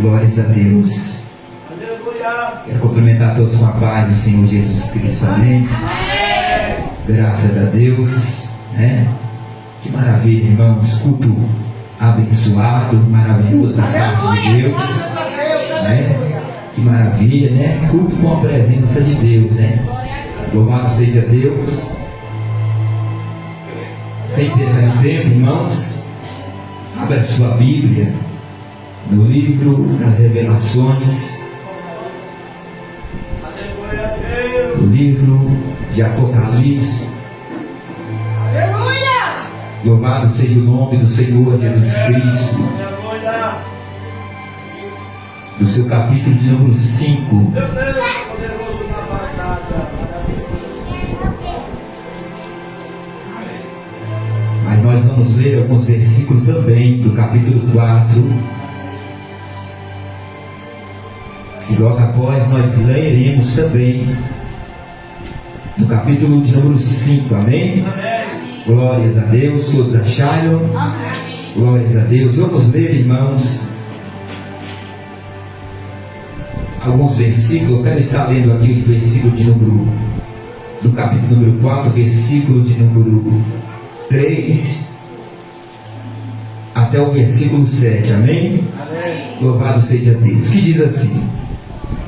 Glórias a Deus. Quero cumprimentar todos com a paz do Senhor Jesus Cristo. Amém. Graças a Deus. Que maravilha, irmãos. Culto abençoado, maravilhoso da parte de Deus. Que maravilha, né? Culto com a presença de Deus, né? Louvado seja Deus. Sem perda de tempo, irmãos, abra a sua Bíblia no livro das Revelações, no livro de Apocalipse. Aleluia! Louvado seja o nome do Senhor Jesus Cristo. Do seu capítulo de número 5. Mas nós vamos ler alguns versículos também do capítulo 4. E logo após nós leremos também do capítulo de número 5. Amém? Glórias a Deus. Todos acharam? Glórias a Deus. Vamos ler, irmãos, alguns versículos. Eu quero estar lendo aqui o versículo de número, do capítulo número 4, versículo de número 3 até o versículo 7. Amém? Louvado seja Deus. Que diz assim: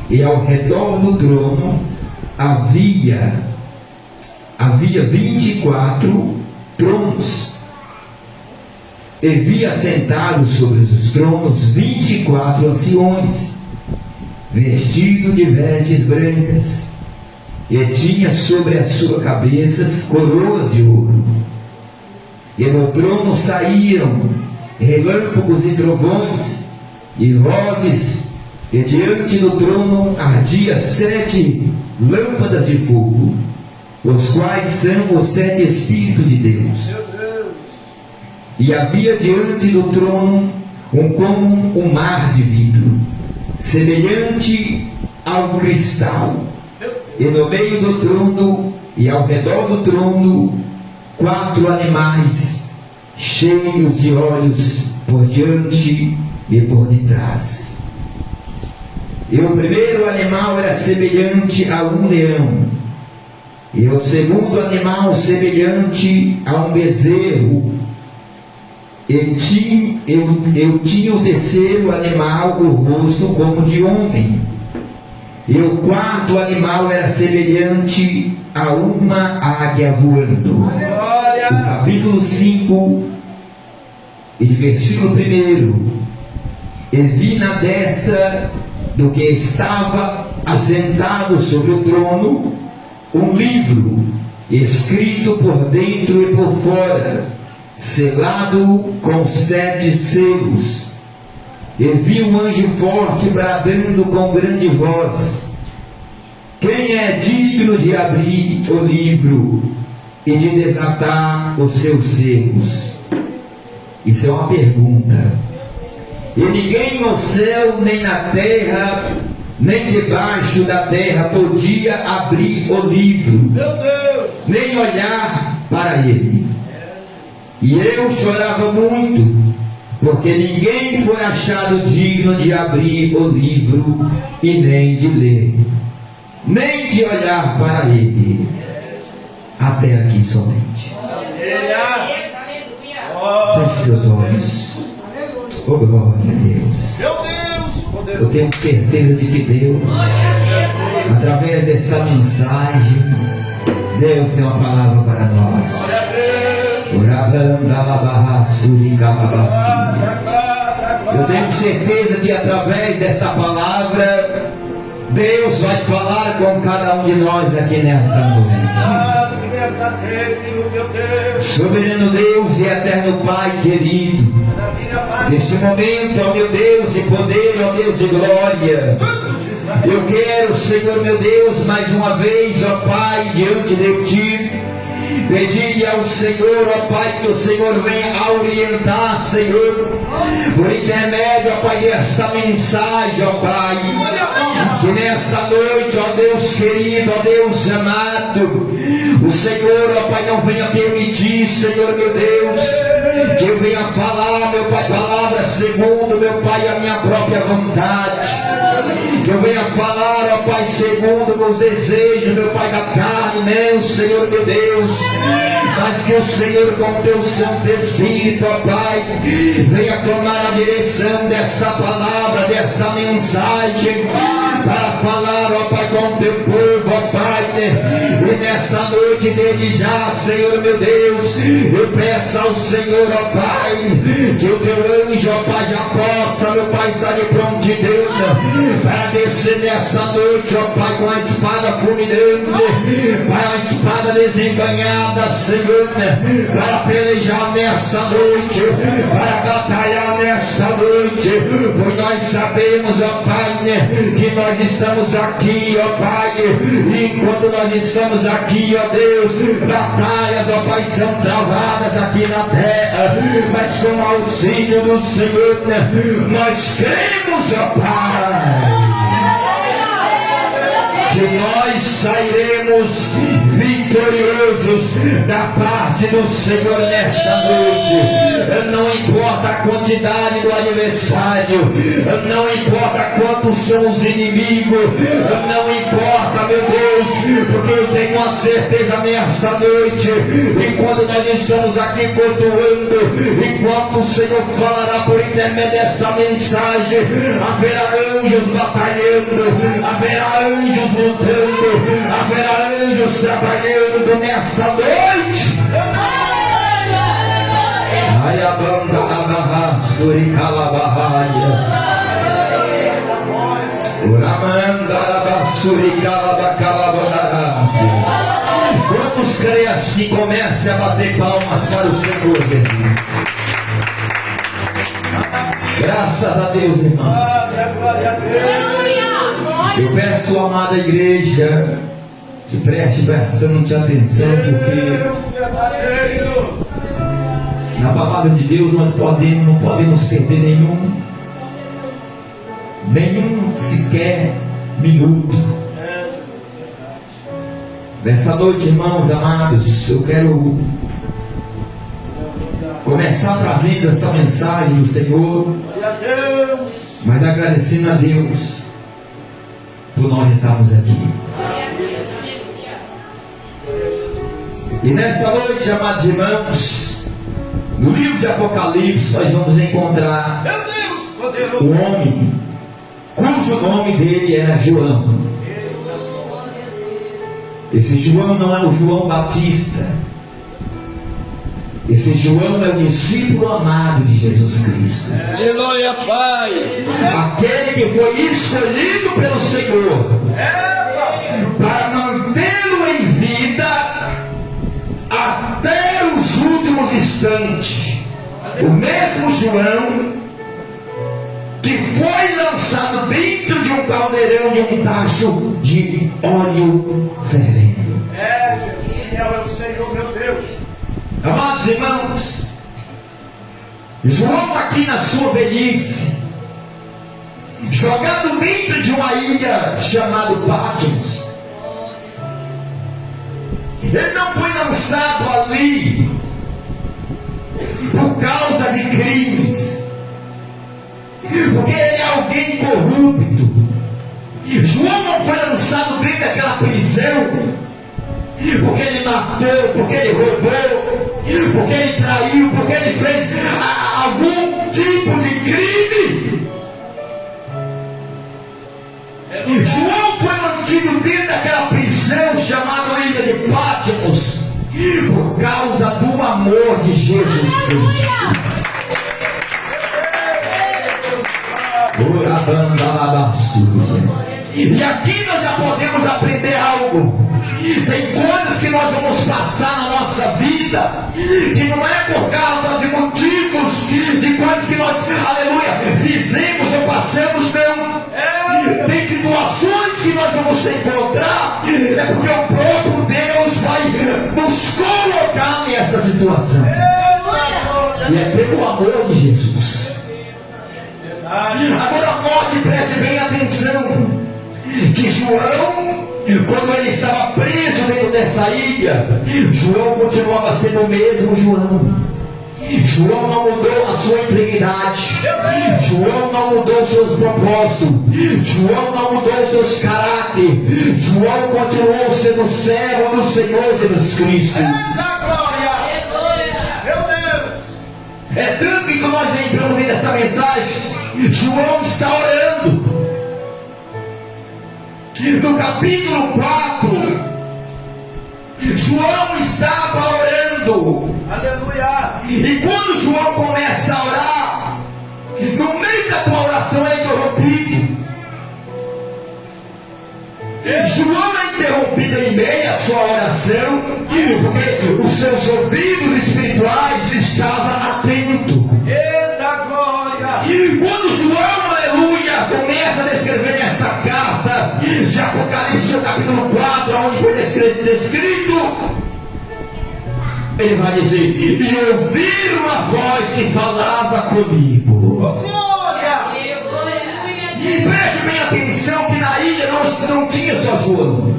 e ao redor do trono havia 24 tronos, e vi assentados sobre os tronos 24 anciões, vestidos de vestes brancas, e tinha sobre as suas cabeças coroas de ouro. E do trono saíram relâmpagos e trovões e vozes, e diante do trono ardia 7 lâmpadas de fogo, os quais são os 7 Espíritos de Deus. E havia diante do trono como um mar de vidro, semelhante ao cristal, e no meio do trono e ao redor do trono 4 animais cheios de olhos por diante e por detrás. E o primeiro animal era semelhante a um leão, e o segundo animal semelhante a um bezerro, e tinha o terceiro animal o rosto como de homem, e o quarto animal era semelhante a uma águia voando. O capítulo 5 e de versículo 1: e vi na destra do que estava assentado sobre o trono um livro, escrito por dentro e por fora, selado com 7 selos. E vi um anjo forte bradando com grande voz: quem é digno de abrir o livro e de desatar os seus selos? Isso é uma pergunta. E ninguém no céu, nem na terra, nem debaixo da terra podia abrir o livro, nem olhar para ele. E eu chorava muito, porque ninguém foi achado digno de abrir o livro e nem de ler, nem de olhar para ele. Até aqui somente. Feche seus olhos. Oh, glória a Deus. Eu tenho certeza de que Deus, através dessa mensagem, Deus tem uma palavra para nós. Eu tenho certeza que através desta palavra, Deus vai falar com cada um de nós aqui nesta noite. Soberano Deus e eterno Pai querido, neste momento, ó meu Deus de poder, ó Deus de glória, eu quero, Senhor meu Deus, mais uma vez, ó Pai, diante de Ti, pedir ao Senhor, ó Pai, que o Senhor venha orientar, Senhor, por intermédio, ó Pai, desta mensagem, ó Pai, que nesta noite, ó Deus querido, ó Deus amado, o Senhor, ó Pai, não venha permitir, Senhor meu Deus, que eu venha falar, meu Pai vontade. Que eu venha falar, ó Pai, segundo meus desejos, meu Pai, da carne, não, Senhor meu Deus. Mas que o Senhor, com o teu Santo Espírito, ó Pai, venha tomar a direção desta palavra, desta mensagem, para falar, ó Pai, com o teu povo, ó Pai. E nesta noite dele já, Senhor meu Deus, eu peço ao Senhor, ó Pai, que o teu anjo, ó Pai, já possa, meu Pai, estar de prontidão para descer nesta noite, ó Pai, com a espada fulminante, para a espada desembanhada, Senhor, para pelejar nesta noite, para batalhar nesta noite, pois nós sabemos, ó Pai, que nós estamos aqui, ó Pai, e quando nós estamos aqui, ó Deus, batalhas, ó Pai, são travadas aqui na terra, mas com auxílio do Senhor, nós cremos, ó Pai, que nós sairemos vitoriosos da parte do Senhor nesta noite. Não importa a quantidade do adversário, não importa quantos são os inimigos, não importa, meu Deus, porque eu tenho uma certeza nesta noite, e quando nós estamos aqui cultuando, enquanto o Senhor falará por intermédio desta mensagem, haverá anjos batalhando, haverá anjos lutando, haverá anjos trabalhando nesta noite. Ai, a banda abarra, suricalabarraia, uramanda abasuricalabacalabarraia. Quantos creem assim, comece a bater palmas para o Senhor Jesus. Graças a Deus, irmãos. Eu peço, amada igreja, que preste bastante atenção, porque na palavra de Deus nós não podemos perder nenhum sequer minuto. Nesta noite, irmãos amados, eu quero começar trazendo esta mensagem do Senhor, mas agradecendo a Deus por nós estarmos aqui. E nesta noite, amados irmãos, no livro de Apocalipse nós vamos encontrar um homem cujo nome dele era João. Esse João não é o João Batista. Esse João é o discípulo amado de Jesus Cristo. Aleluia, Pai. Aquele que foi escolhido pelo Senhor para mantê-lo em vida até os últimos instantes. O mesmo João que foi lançado dentro de um caldeirão de um tacho de óleo fervendo. É o Senhor, meu Deus. Amados irmãos, João aqui na sua velhice, jogado dentro de uma ilha chamada Patmos, ele não foi lançado ali por causa de crimes, porque ele é alguém corrupto. João não foi lançado dentro daquela prisão porque ele matou, porque ele roubou, porque ele traiu, porque ele fez algum tipo de crime. João foi mantido dentro daquela prisão chamada Ilha de Patmos por causa do amor de Jesus Cristo. E aqui nós já podemos aprender algo. Tem coisas que nós vamos passar na nossa vida que não é por causa de motivos, de coisas que nós, aleluia, fizemos ou passamos, não. Tem situações que nós vamos encontrar, é porque o próprio Deus vai nos colocar nessa situação. E é pelo amor de Jesus. Agora note, preste bem atenção, que João, quando ele estava preso dentro dessa ilha, João continuava sendo o mesmo João. João não mudou a sua integridade. João não mudou seus propósitos, João não mudou seus caráteres, João continuou sendo servo do Senhor Jesus Cristo. Eita glória! Meu Deus! É tanto que nós entramos nessa mensagem, João está orando. No capítulo 4, João estava orando. Aleluia! E quando João começa a orar, no meio da tua oração é interrompido. João é interrompido em meio à sua oração, porque os seus ouvidos espirituais estavam atentos. Eita glória! E quando João, aleluia, começa a descrever esta carta de Apocalipse, no capítulo 4, onde foi descrito, ele vai dizer: e ouvi uma voz que falava comigo. Glória! Preste bem atenção que na ilha não tinha só João.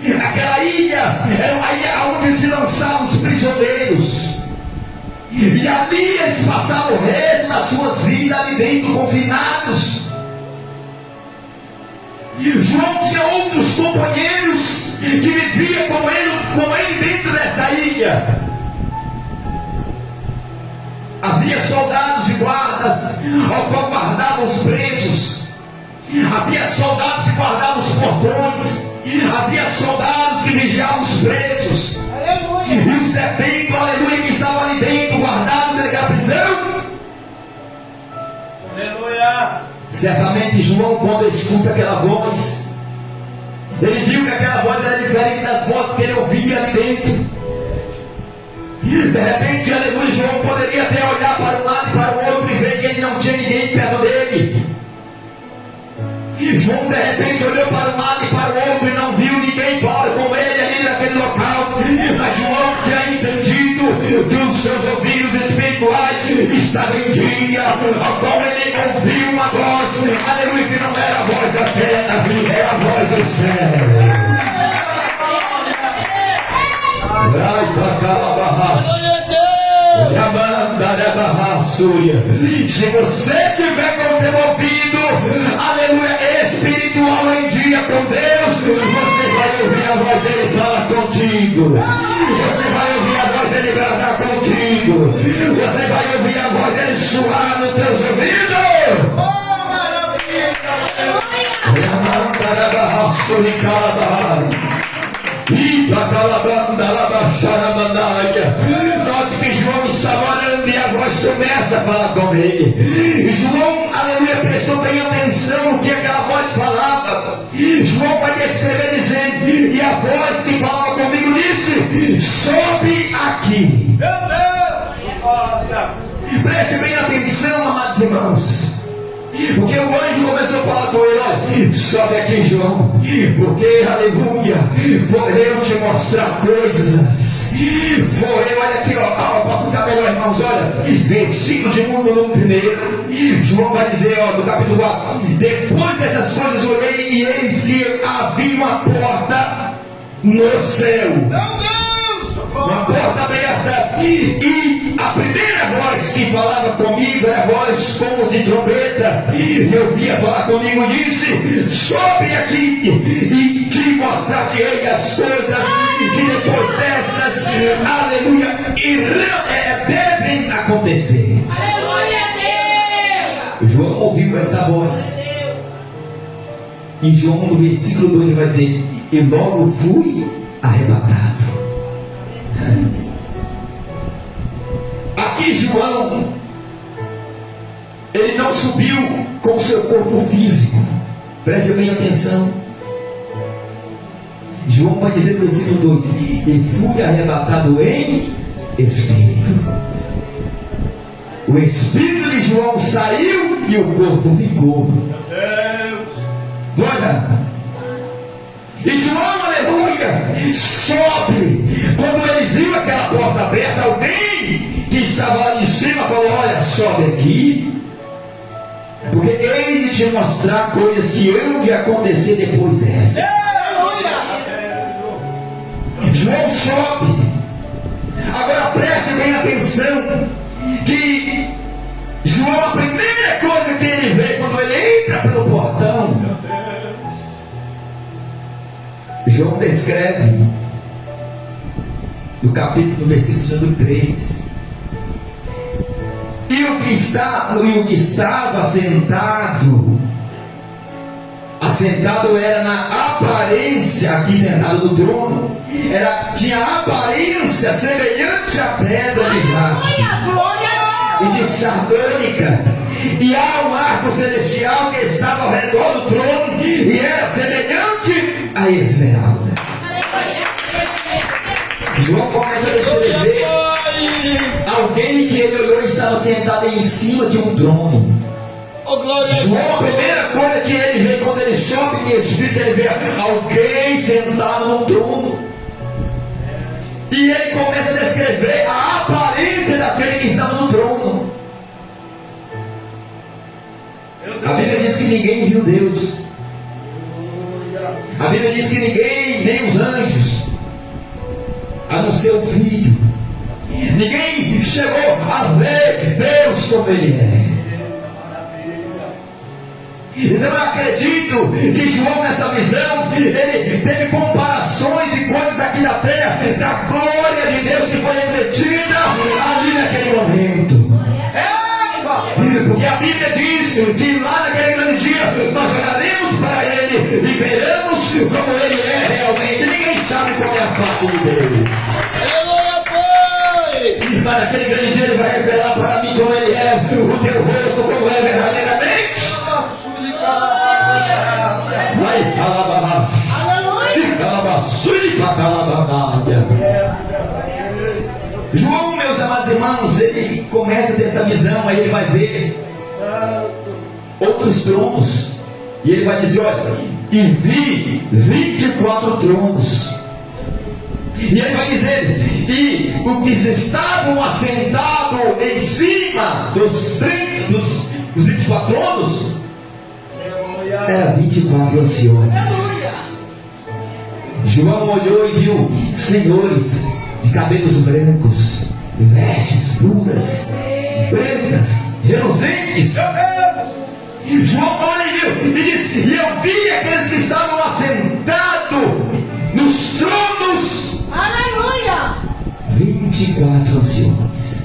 Aquela ilha era uma ilha onde se lançavam os prisioneiros. E ali eles passavam o resto das suas vidas ali dentro, confinados. João tinha outros companheiros que viviam com ele dentro dessa ilha. Havia soldados e guardas ao qual guardavam os presos. Havia soldados que guardavam os portões. Havia soldados que vigiavam os presos. E os detentos, aleluia, que estavam ali dentro, guardados naquela prisão. Aleluia! Certamente João, quando escuta aquela voz, ele viu que aquela voz era diferente das vozes que ele ouvia ali dentro. De repente, aleluia, João poderia até olhar para um lado e para o outro e ver que ele não tinha ninguém perto dele. João de repente olhou para um lado e para o outro e não viu ninguém com ele ali naquele local. Mas João tinha entendido que os seus ouvidos espirituais estavam em dia, ao qual ele ouviu uma voz, aleluia, que não era a voz da terra, era a voz do céu. Se você tiver com o seu ouvido, aleluia, espiritual em dia com Deus, você vai ouvir a voz dele falar contigo. Você vai ouvir a voz dele bradar contigo. Você vai ouvir a voz dele suar nos teus ouvidos. Oh, maravilha! Note que João estava orando e a voz começa a falar com ele. E João, aleluia, prestou bem atenção no que aquela voz falava. João vai descrever dizendo: e a voz que falava comigo disse: sobe aqui. Meu Deus! Glória! Preste bem atenção, amados irmãos. Porque o anjo começou a falar com ele: olha, sobe aqui, João, porque, aleluia, vou eu te mostrar coisas. Vou eu, olha aqui, ó, para ficar melhor, irmãos, olha, versículo de número 1. João vai dizer, ó, no capítulo 4: depois dessas coisas olhei e eis que havia uma porta no céu. Meu Deus! Uma porta aberta, e a primeira voz que falava comigo era a voz como de trombeta, e eu via falar comigo e disse: sobe aqui e te mostrar-te-ei as coisas que depois dessas, aleluia, devem acontecer. Aleluia, Deus! João ouviu essa voz, e João no versículo 2 vai dizer: e logo fui arrebatado. Aqui João, ele não subiu com o seu corpo físico. Preste bem atenção. João vai dizer no versículo 2: e fui arrebatado em espírito. O espírito de João saiu e o corpo ficou. Deus! Olha, e João, aleluia, sobe. Quando ele viu aquela porta aberta, alguém que estava lá em cima falou: olha, sobe aqui, porque ele te mostrar coisas que hão de acontecer depois dessas. João sobe. Agora preste bem atenção que João, a primeira coisa João descreve no capítulo, no versículo 3. E o que estava assentado era na aparência, aqui sentado no trono, tinha aparência semelhante à pedra de jaspe e de sardônica, e há um arco celestial que estava ao redor do trono, e era semelhante a esmeralda. João começa a descrever alguém que ele olhou e estava sentado em cima de um trono. João, a primeira coisa que ele vê quando ele sobe em espírito, ele vê alguém sentado num trono. E ele começa a descrever a aparência daquele que estava no trono. A Bíblia diz que ninguém viu Deus. A Bíblia diz que ninguém, nem os anjos, a não ser o Filho, ninguém chegou a ver Deus como Ele é. Então eu acredito que João, nessa visão, ele teve comparações de coisas aqui na terra, da glória de Deus que foi refletida ali naquele momento. Porque a Bíblia diz que lá naquele grande dia nós olharemos para Ele e veremos como Ele é realmente. Ninguém sabe qual é a face de Deus. Mas naquele grande dia Ele vai revelar para mim como Ele é, o teu rosto como é verdadeiramente. Vai, calababa. João, meus amados irmãos, ele começa a ter essa visão, aí ele vai ver outros tronos, e ele vai dizer: olha, e vi 24 tronos. E ele vai dizer: e os que estavam assentados em cima dos 24 tronos eram 24 anciões. João olhou e viu senhores de cabelos brancos, vestes puras, brancas, reluzentes. João olha e viu, e diz: e eu vi aqueles que estavam assentados nos tronos. Aleluia! 24 anciões.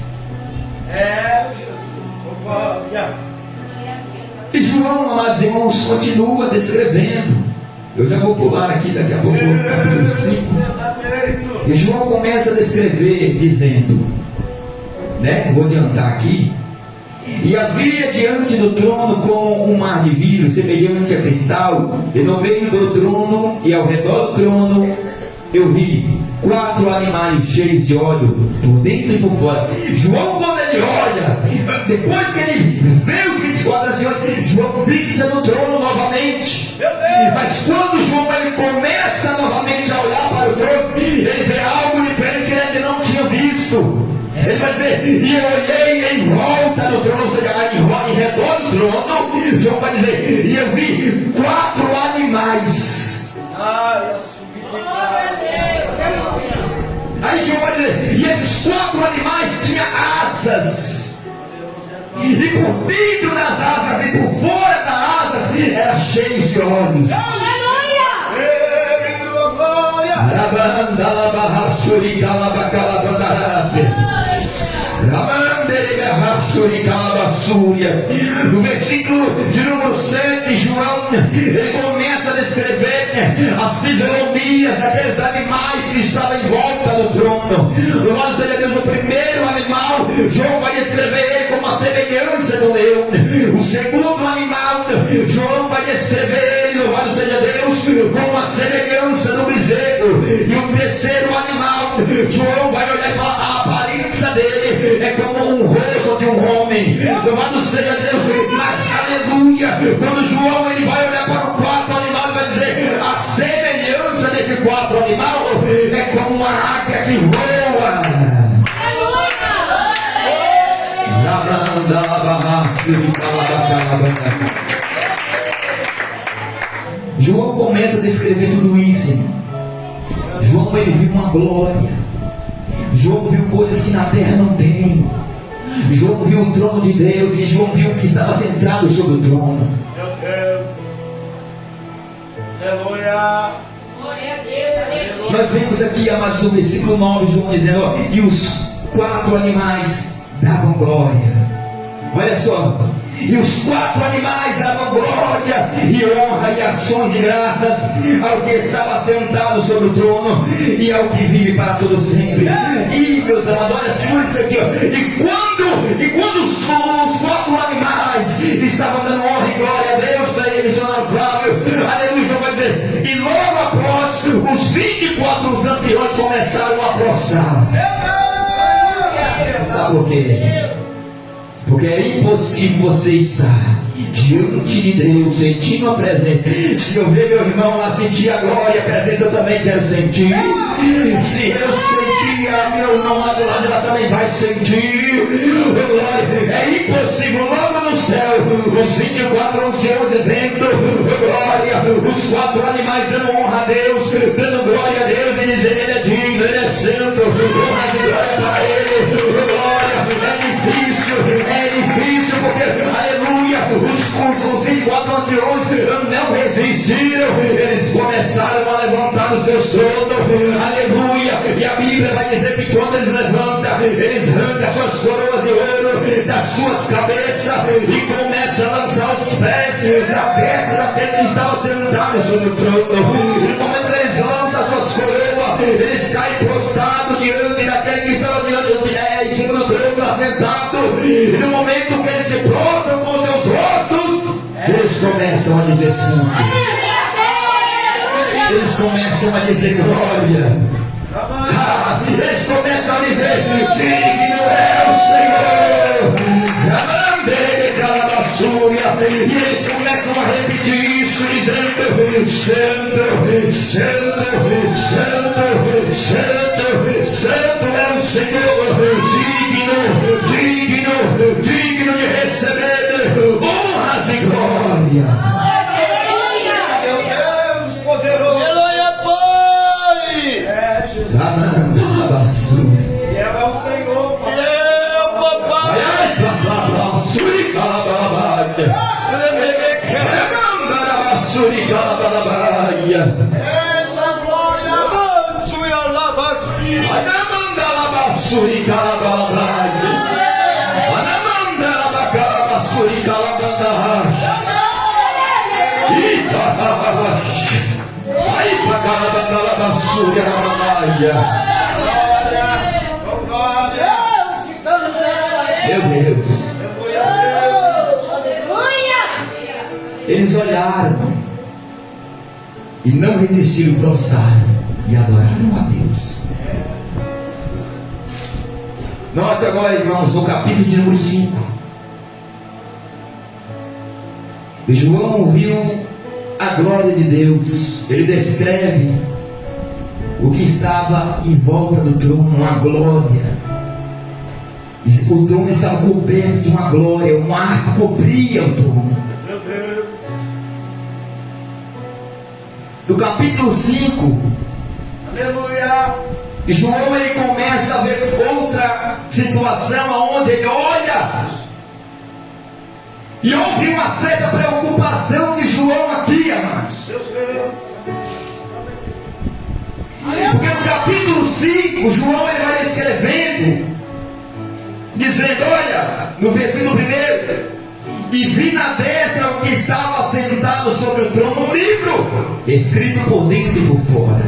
E João, amados irmãos, continua descrevendo. Eu já vou pular aqui daqui a pouco no capítulo 5. E João começa a descrever, dizendo, vou adiantar aqui: e havia diante do trono como um mar de vidro, semelhante a cristal, e no meio do trono e ao redor do trono eu vi 4 animais cheios de óleo por dentro e por fora. João, quando ele olha, depois que ele vê os 24 anciões, João fixa no trono novamente. Mas quando João ele começa novamente a olhar para o trono, ele vê algo diferente que ele ainda não tinha visto. Ele vai dizer: e eu olhei em volta do trono, ou seja, em redor do trono. João vai dizer: e eu vi 4 animais. Aí João vai dizer: e esses 4 animais tinham asas, e por dentro das asas e por fora das asas eram cheios de olhos. No versículo de número 7, João ele começa a descrever as fisionomias daqueles animais que estavam em volta do trono. Louvado seja Deus, o primeiro animal, João vai descrever ele como a semelhança do leão. O segundo animal, João vai descrever ele, louvado seja Deus, como a semelhança do bezerro. E o terceiro animal, João vai olhar para a aparência dele, é como um rosto de um homem. Louvado seja Deus, mas aleluia, quando João ele vai olhar para o quarto animal, ele vai dizer: a semelhança desse quarto animal é como uma águia que voa. João começa a descrever tudo isso. João ele viu uma glória. João viu coisas que na terra não tem. João viu o trono de Deus, e João viu que estava sentado sobre o trono. Meu Deus. Aleluia. Glória a Deus. Nós vemos aqui, amados, no versículo 9, João dizendo, ó, e os 4 animais davam glória. Olha só, e os 4 animais davam glória e honra e ações de graças ao que estava sentado sobre o trono e ao que vive para todo sempre. E meus amados, olha, segura isso aqui, ó. E quando os 4 animais estavam dando honra e glória a Deus, para ele, missionário Flávio, aleluia, João vai dizer, e logo após os 24 anciões começaram a prostrar. Sabe por quê? Porque é impossível você estar diante de Deus, sentindo a presença. Se eu ver meu irmão lá sentir a glória, a presença, eu também quero sentir. Se eu sentir a meu irmão lá do lado, ela também vai sentir. Oh, glória. É impossível, logo no céu, os 24 anciãos vendo, oh, glória, os 4 animais dando honra a Deus, dando glória a Deus e dizendo, Ele é digno, Ele é santo, honra e glória para Ele. Oh, glória. É difícil porque, aleluia, os 24 anciões não resistiram, eles começaram a levantar os seus tronos, aleluia, e a Bíblia vai dizer que quando eles levantam, eles arrancam as suas coroas de ouro das suas cabeças e começam a lançar os pés da testa daquele que estava sentado sobre o trono. E no momento que eles lançam as suas coroas, eles caem prostrados diante daquele que estava em cima do trono, assentado. E no momento que eles se prostram com seus rostos, eles começam a dizer santo. Eles começam a dizer glória. Eles começam a dizer, digno é o Senhor. E eles começam a repetir isso, dizendo, santo, santo, santo, santo, santo é o Senhor, digno de receber honras e glória. Meu Deus poderoso. Aleluia, Pai. É Jesus. Amanda basura. E é o Senhor. É, papai. Ai, basuri calabalabaya. Amanda basuri calabalabaya. Essa glória. Abençoe a Labassi. Anamanda basuri calabalabaya. Anamanda basuri calabalabaya. Ai, pagalabanda basuri calabalabaya. Meu Deus. Eles olharam e não resistiram, prostraram e adoraram a Deus. Note agora, irmãos, no capítulo de número 5. João viu a glória de Deus. Ele descreve o que estava em volta do trono, uma glória. O trono estava coberto de uma glória, um ar cobria o trono. Meu Deus. No capítulo 5, Aleluia. João ele começa a ver outra situação onde ele olha e houve uma certa preocupação de João aqui, amados. Meu Deus. Porque no capítulo 5, João ele vai escrevendo, dizendo, olha, no versículo 1, e vi na destra o que estava sentado sobre o trono, um livro, escrito por dentro e por fora.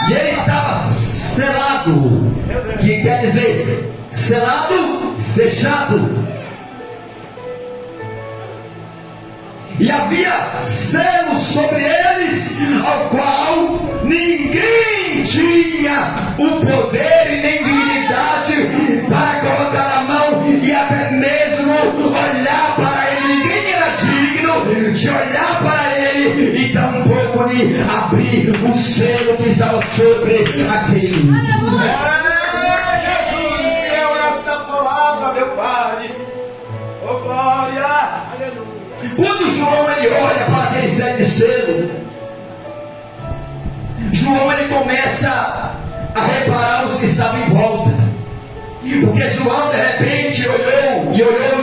E ele estava selado, que quer dizer, selado, fechado. E havia selos sobre eles, ao qual ninguém tinha o poder e nem dignidade para colocar a mão e até mesmo olhar para ele. Ninguém era digno de olhar para ele e tampouco de abrir o selo que estava sobre aquele. Jesus, deu esta palavra, meu Pai. Oh, glória. Aleluia. Quando João ele olha para aquele 7 selo, João ele começa a reparar os que estavam em volta. Porque João de repente olhou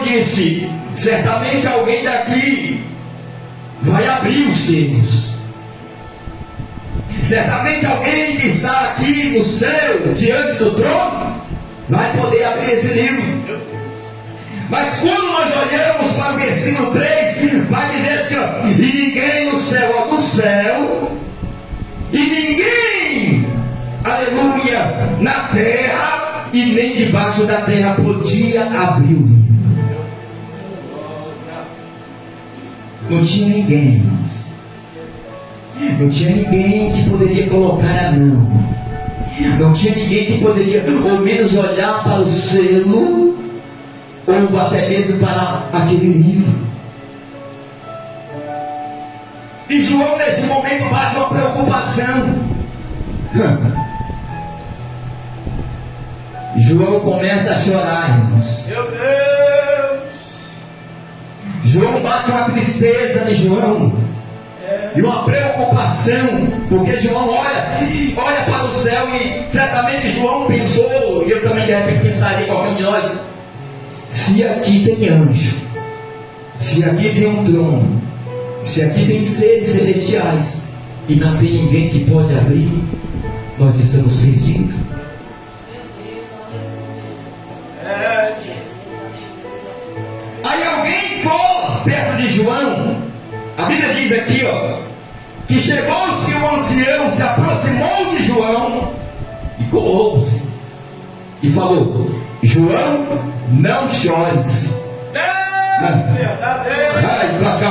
e disse, certamente alguém daqui vai abrir os selos. certamente alguém que está aqui no céu, diante do trono, vai poder abrir esse livro. Mas quando nós olhamos para o versículo 3, vai dizer assim, ó, e ninguém no céu, ó, no céu, e ninguém, aleluia, na terra, e nem debaixo da terra podia abrir o livro. Não tinha ninguém, irmãos. Não tinha ninguém que poderia colocar a mão. Não tinha ninguém que poderia, ou menos, olhar para o selo, ou até mesmo para aquele livro. E João, nesse momento, bate uma preocupação. João começa a chorar, irmãos. Meu Deus! João bate uma tristeza de João. E uma preocupação, porque João olha para o céu e certamente João pensou, e eu também de repente pensaria, qualquer um de nós, se aqui tem anjo, se aqui tem um trono, se aqui tem seres celestiais, e não tem ninguém que pode abrir, nós estamos perdidos. Aí alguém cola perto de João. A Bíblia diz aqui, ó, que chegou-se o ancião, se aproximou de João e colou-se e falou: João, não chores. Ai, pra cá,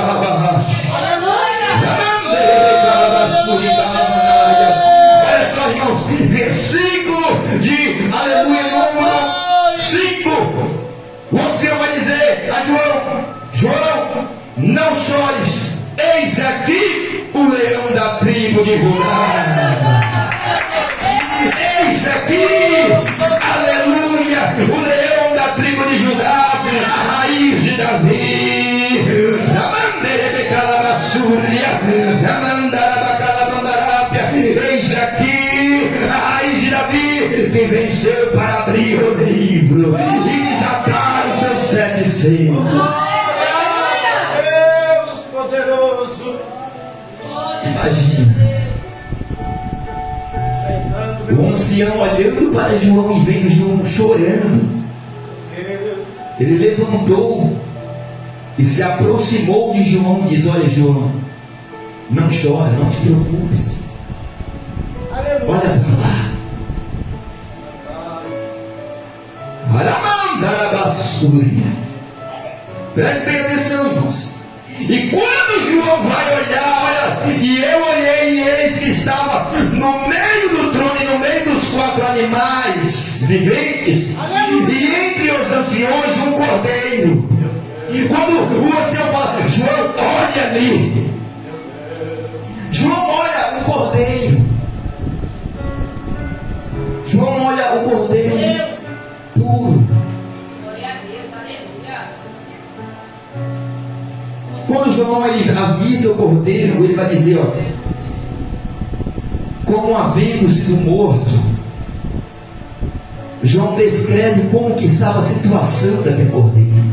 olha só, irmãos, versículo de aleluia, número 5. O ancião vai dizer a João: João, não chores. Eis aqui o leão da tribo de Judá. Eis aqui, aleluia, o leão da tribo de Judá, a raiz de Davi. Eis aqui a raiz de Davi, que venceu para abrir o livro e desatar os seus 7 selos. Imagina o ancião olhando para João e vendo João chorando. Ele levantou e se aproximou de João e diz: olha, João, não chora, não te preocupes, olha para lá. Preste bem atenção, irmãos. E quando João vai olhar, olha, e eu olhei e eis que estava no meio do trono e no meio dos 4 animais viventes, e entre os anciões um cordeiro. E quando o ancião fala: João, olha ali. João olha o cordeiro. João olha o cordeiro puro. Quando João ele avisa o cordeiro, ele vai dizer, ó, como havendo sido morto. João descreve como que estava a situação daquele cordeiro.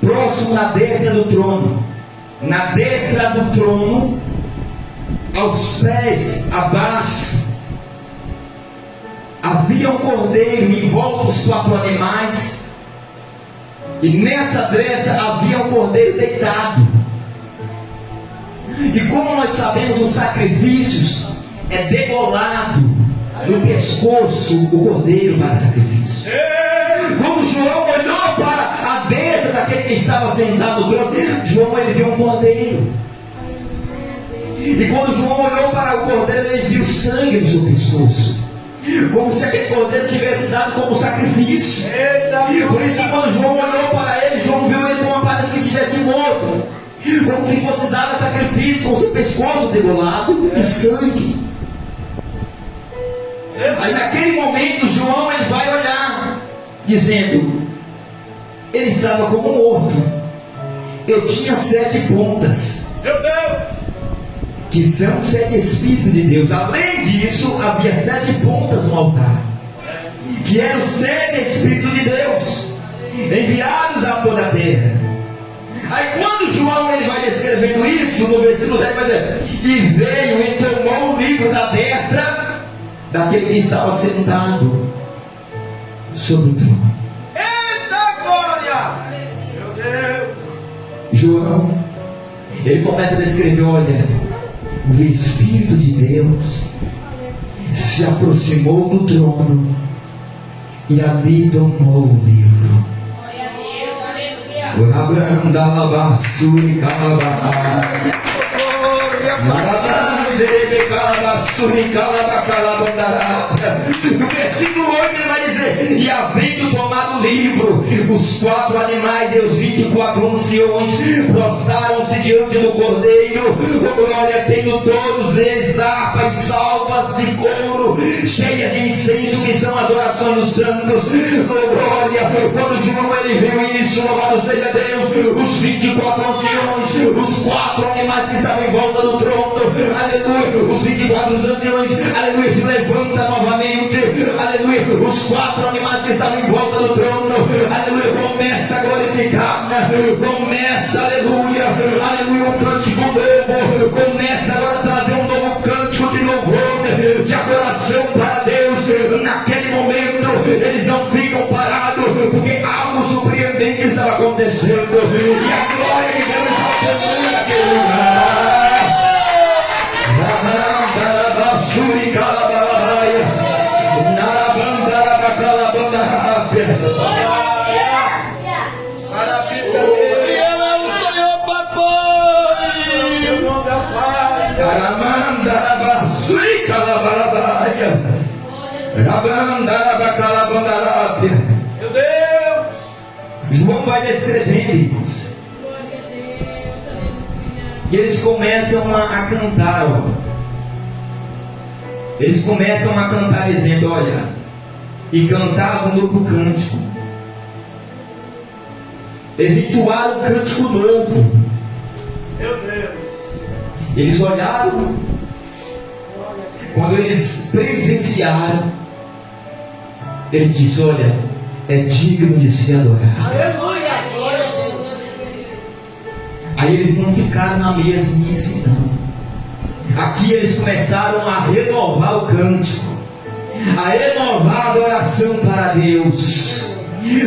Próximo na destra do trono. Na destra do trono, aos pés, abaixo, havia um cordeiro em volta dos 4 animais. E nessa destra havia um cordeiro deitado. E como nós sabemos, os sacrifícios é degolado no pescoço o cordeiro para sacrifício. Quando João olhou para a destra daquele que estava sentado no trono, João ele viu um cordeiro. E quando João olhou para o cordeiro, ele viu sangue no seu pescoço, como se aquele cordeiro tivesse dado como sacrifício. Por isso que quando João olhou para ele, João viu ele como para se estivesse morto, como se fosse dado sacrifício, com seu pescoço degolado e sangue. Aí naquele momento João ele vai olhar, dizendo: ele estava como morto. Eu tinha 7 pontas, Meu Deus! que são 7 Espíritos de Deus. Além disso, havia 7 pontas no altar, que eram 7 Espíritos de Deus, enviados a toda a terra. Aí quando João ele vai descrevendo isso, no versículo 7 vai dizer: e veio e tomou o livro da destra daquele que estava sentado sobre o trono. Eita glória! Meu Deus! João, ele começa a descrever: olha, o Espírito de Deus se aproximou do trono e ali tomou o livro. No versículo 8 ele vai dizer: e havendo tomado o livro, os 4 animais e os 24 anciões prostraram-se diante do Cordeiro, glória, tendo todos eles harpas, salvas e couro, cheias de incenso, que são as orações dos santos. Glória, quando João ele viu isso, louvado seja Deus, os 24 anciões, os 4 animais que estavam em volta do trono, aleluia, os 24 anciões, aleluia, se levanta novamente, aleluia, os 4 animais que estavam em volta do trono, aleluia, começa a glorificar, começa, aleluia, aleluia, um cântico novo, começa agora a trazer um novo cântico de louvor, de adoração para Deus. Naquele momento eles não ficam parados, porque algo surpreendente estava acontecendo, e a glória de Deus estava tomando aquele lugar. Meu Deus! João vai descrevendo, irmãos. E eles começam a cantar, ó. Eles começam a cantar dizendo: olha, e cantavam um novo cântico. Eles entoaram um cântico novo. Meu Deus! Eles olharam, quando eles presenciaram, ele disse: olha, é digno de ser adorado. Aleluia! Aí eles não ficaram na mesmice, não. Aqui eles começaram a renovar o cântico, a renovar a adoração para Deus.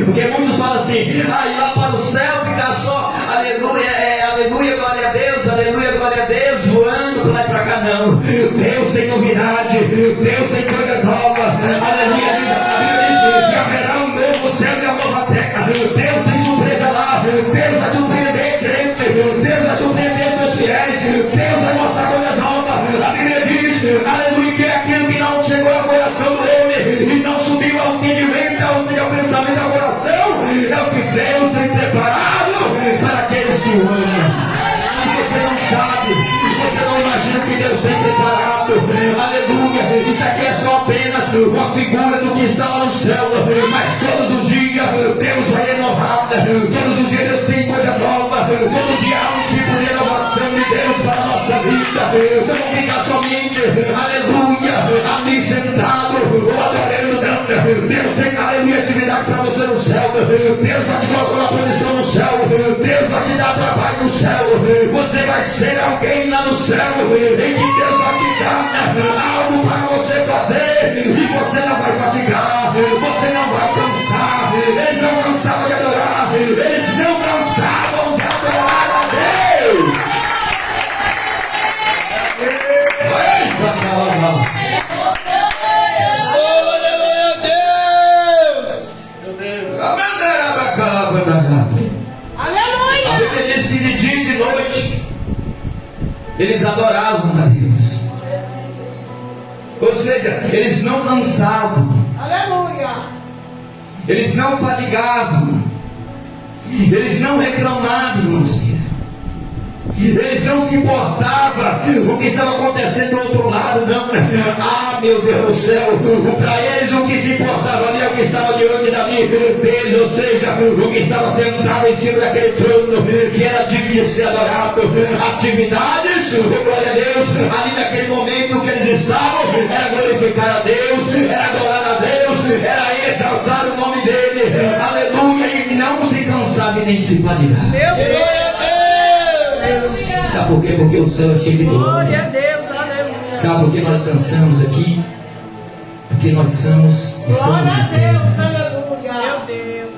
Porque muitos falam assim: ir lá para o céu ficar só aleluia, aleluia, glória a Deus, aleluia, glória a Deus, voando para lá e para cá. Não, Deus tem novidade, Deus tem coisa nova, aleluia. A Bíblia diz que haverá um novo céu e uma nova terra. Deus tem surpresa lá, Deus vai surpreender crente, Deus vai surpreender seus fiéis, Deus vai mostrar coisas novas. A Bíblia diz, aleluia, que é aquilo que não chegou ao coração do homem e não subiu ao entendimento, ou seja, ao pensamento, ao coração, é o que Deus tem preparado para aqueles que o amam. Você não sabe, você não imagina o que Deus tem preparado, aleluia. Isso aqui é só apenas uma figura do que está lá no céu, mas todos os dias Deus vai renovar, todos os dias Deus tem coisa nova, todo dia há um tipo de renovação de Deus para a nossa vida. Não fica somente, aleluia, ali sentado ou adorando, não. Deus tem, aleluia, atividade para você no céu. Deus vai te colocar na posição no céu, Deus vai te dar trabalho no céu. Você vai ser alguém lá no céu, em que Deus vai te dar algo para você fazer, e você não vai fatigar, você não vai cansar. Eles não cansavam de adorar, eles não cansavam de adorar a Deus. A Bíblia diz que de dia e de noite eles adoravam a Deus. Ou seja, eles não cansavam, Aleluia! eles não fatigavam, eles não reclamavam, irmãos. Eles não se importavam o que estava acontecendo do outro lado, não. Meu Deus do céu, para eles o que se importava ali é o que estava diante da vida deles, ou seja, o que estava sentado em cima daquele trono, que era digno de ser adorado. Atividades, glória a Deus, ali naquele momento que eles estavam, era glorificar a Deus, era adorar a Deus, era exaltar o nome dele, aleluia, e não se cansava e nem se fadigar. Meu Deus! Sabe por quê? Porque o céu é cheio de glória. Glória a Deus, aleluia. Sabe por que nós dançamos aqui? Porque nós estamos na terra. Meu Deus.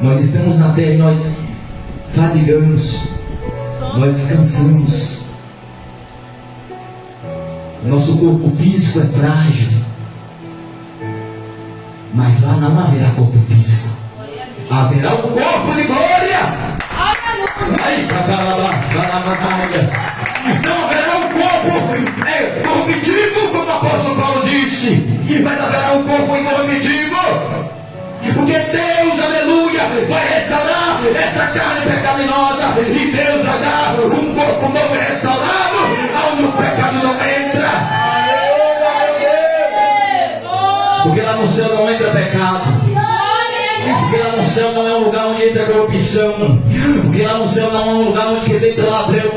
Nós estamos na terra e nós fadigamos. Nós descansamos. Nosso corpo físico é frágil. Mas lá não haverá corpo físico. Haverá um corpo de glória. Aí, não haverá um corpo corruptível, como o apóstolo Paulo disse, mas haverá um corpo incorruptível, porque Deus, aleluia, vai restaurar essa carne pecaminosa, e Deus vai dar um corpo novo e restaurado, onde o pecado não entra, porque lá no céu não entra pecado. Porque lá no céu não é um lugar onde entra corrupção. Porque lá no céu não é um lugar onde entra ladrão.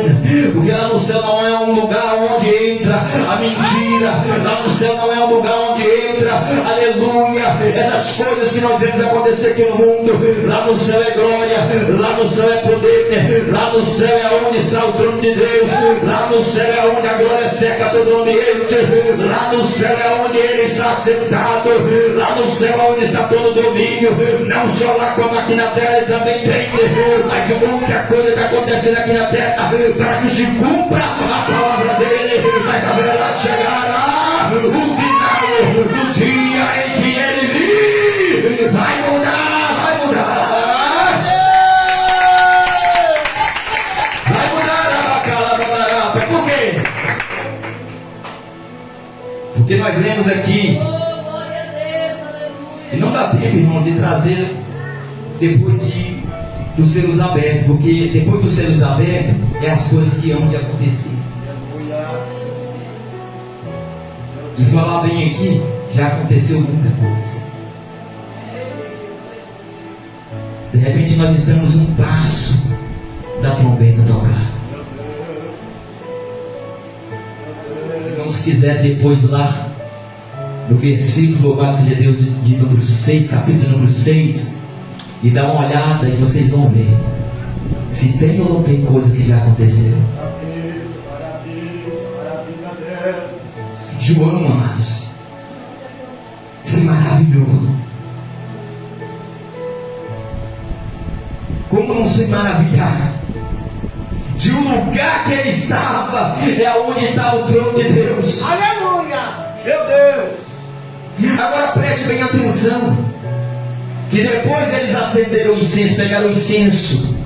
Porque lá no céu não é um lugar onde entra a mentira. Lá no céu não é um lugar onde entra, aleluia, essas coisas que nós vemos acontecer aqui no mundo. Lá no céu é glória. Lá no céu é poder. Lá no céu é onde está o trono de Deus. Lá no céu é onde a glória seca todo o ambiente. Lá no céu é onde Ele está sentado. Lá no céu é onde está todo o domínio. Não só lá como aqui na terra Ele também tem, mas muita coisa está acontecendo aqui na terra para que se cumpra a palavra dele. Mas haverá chegará o final do dia em que Ele vir. Vai mudar, vai mudar. Vai mudar. Por quê? Porque nós lemos aqui. E não dá tempo, irmão, de trazer depois dos selos abertos, porque depois dos selos abertos é as coisas que hão de acontecer. E falar bem aqui, já aconteceu muita coisa. De repente nós estamos um passo da trombeta tocar. Se não se quiser depois lá no versículo, louvado seja Deus, de número 6, capítulo número 6, e dá uma olhada e vocês vão ver se tem ou não tem coisa que já aconteceu. João, amados, se maravilhou. Como não se maravilhar de um lugar que ele estava, é onde está o trono de Deus. Aleluia! Meu Deus! Agora preste bem atenção, que depois eles acenderam o incenso, pegaram o incenso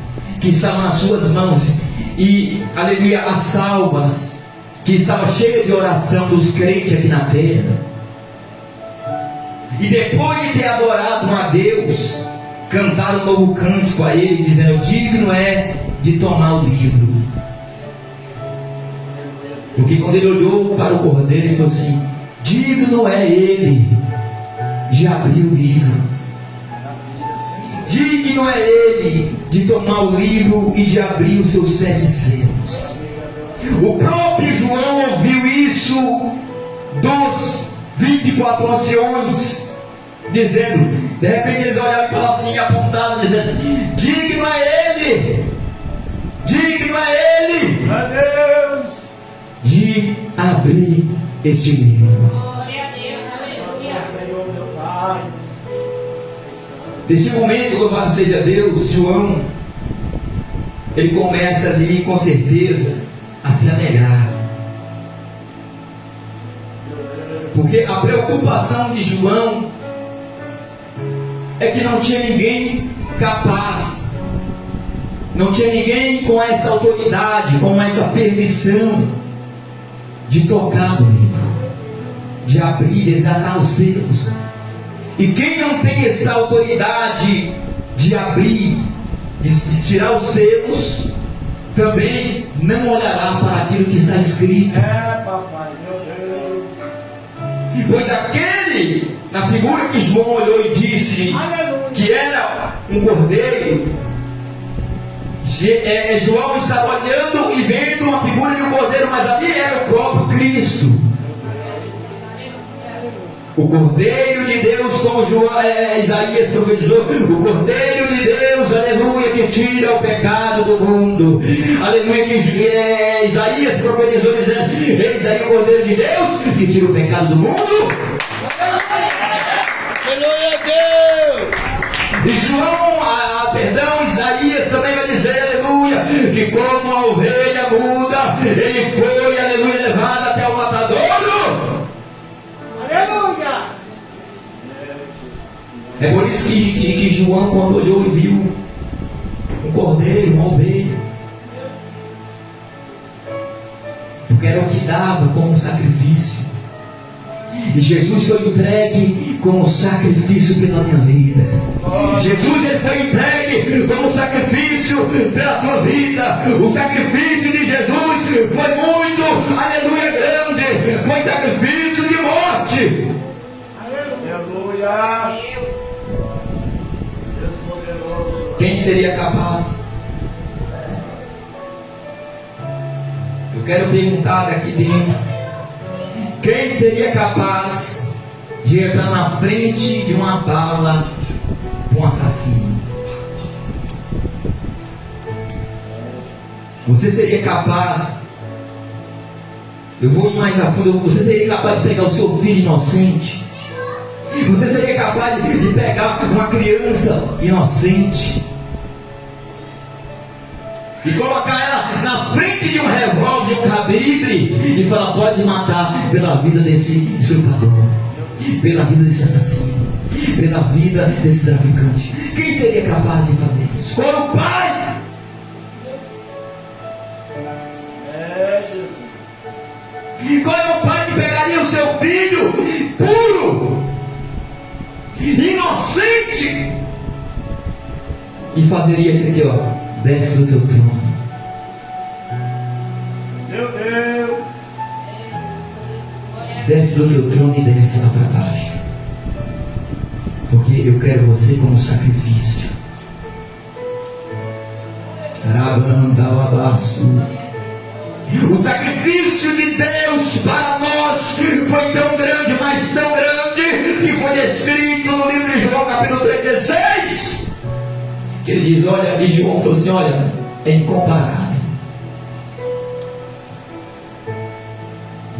que estava nas suas mãos, e, aleluia, as salvas que estava cheia de oração dos crentes aqui na terra, e depois de ter adorado a Deus, cantaram um novo cântico a Ele, dizendo: digno é de tomar o livro. Porque quando ele olhou para o cordeiro, ele falou assim: digno é Ele de abrir o livro. Digno é Ele de tomar o livro e de abrir os seus 7 selos. O próprio João ouviu isso dos 24 anciões, dizendo, de repente eles olharam e falaram assim, e apontaram, dizendo: digno é Ele, digno é Ele de abrir este livro. Glória a Deus, aleluia. Senhor, meu Pai. Neste momento, louvado seja Deus, João, ele começa ali com certeza a se alegrar, porque a preocupação de João é que não tinha ninguém capaz, não tinha ninguém com essa autoridade, com essa permissão de tocar no livro, de abrir, desatar os selos. E quem não tem essa autoridade de abrir, de tirar os selos, também não olhará para aquilo que está escrito. É, papai, meu Deus. Pois aquele, na figura que João olhou e disse que era um cordeiro, João estava olhando e vendo uma figura de um cordeiro, mas ali era o próprio Cristo. O Cordeiro de Deus, como Isaías profetizou, o Cordeiro de Deus, aleluia, que tira o pecado do mundo. Aleluia, que Isaías profetizou dizendo: eis aí o Cordeiro de Deus que tira o pecado do mundo. Aleluia, Deus. E João, Isaías também vai dizer, aleluia, que como a ovelha muda, ele foi, aleluia, levado até o matadouro. Aleluia. É por isso que João, quando olhou e viu um cordeiro, uma ovelha, porque era o que dava como sacrifício. E Jesus foi entregue como sacrifício pela minha vida. Jesus, ele foi entregue como sacrifício pela tua vida. O sacrifício de Jesus foi muito, aleluia, grande. Foi sacrifício de morte. Aleluia. Deus poderoso. Quem seria capaz? Eu quero perguntar aqui dentro: quem seria capaz de entrar na frente de uma bala com um assassino? Você seria capaz? Eu vou ir mais a fundo. Você seria capaz de pegar o seu filho inocente? Você seria capaz de pegar uma criança inocente e colocar ela na frente de um revólver, de um calibre, e falar: pode matar pela vida desse usurpador, pela vida desse assassino, pela vida desse traficante? Quem seria capaz de fazer isso? Qual é o pai? Jesus. Qual é o pai que pegaria o seu filho puro, inocente, e fazeria isso aqui, ó: desce do teu trono. Meu Deus. Desce do teu trono e desce lá para baixo. Porque eu quero você como sacrifício. O sacrifício de Deus para nós foi tão grande, mas tão grande, que foi descrito no livro de João, capítulo 36. Que ele diz, olha, e João falou assim: olha, é incomparável.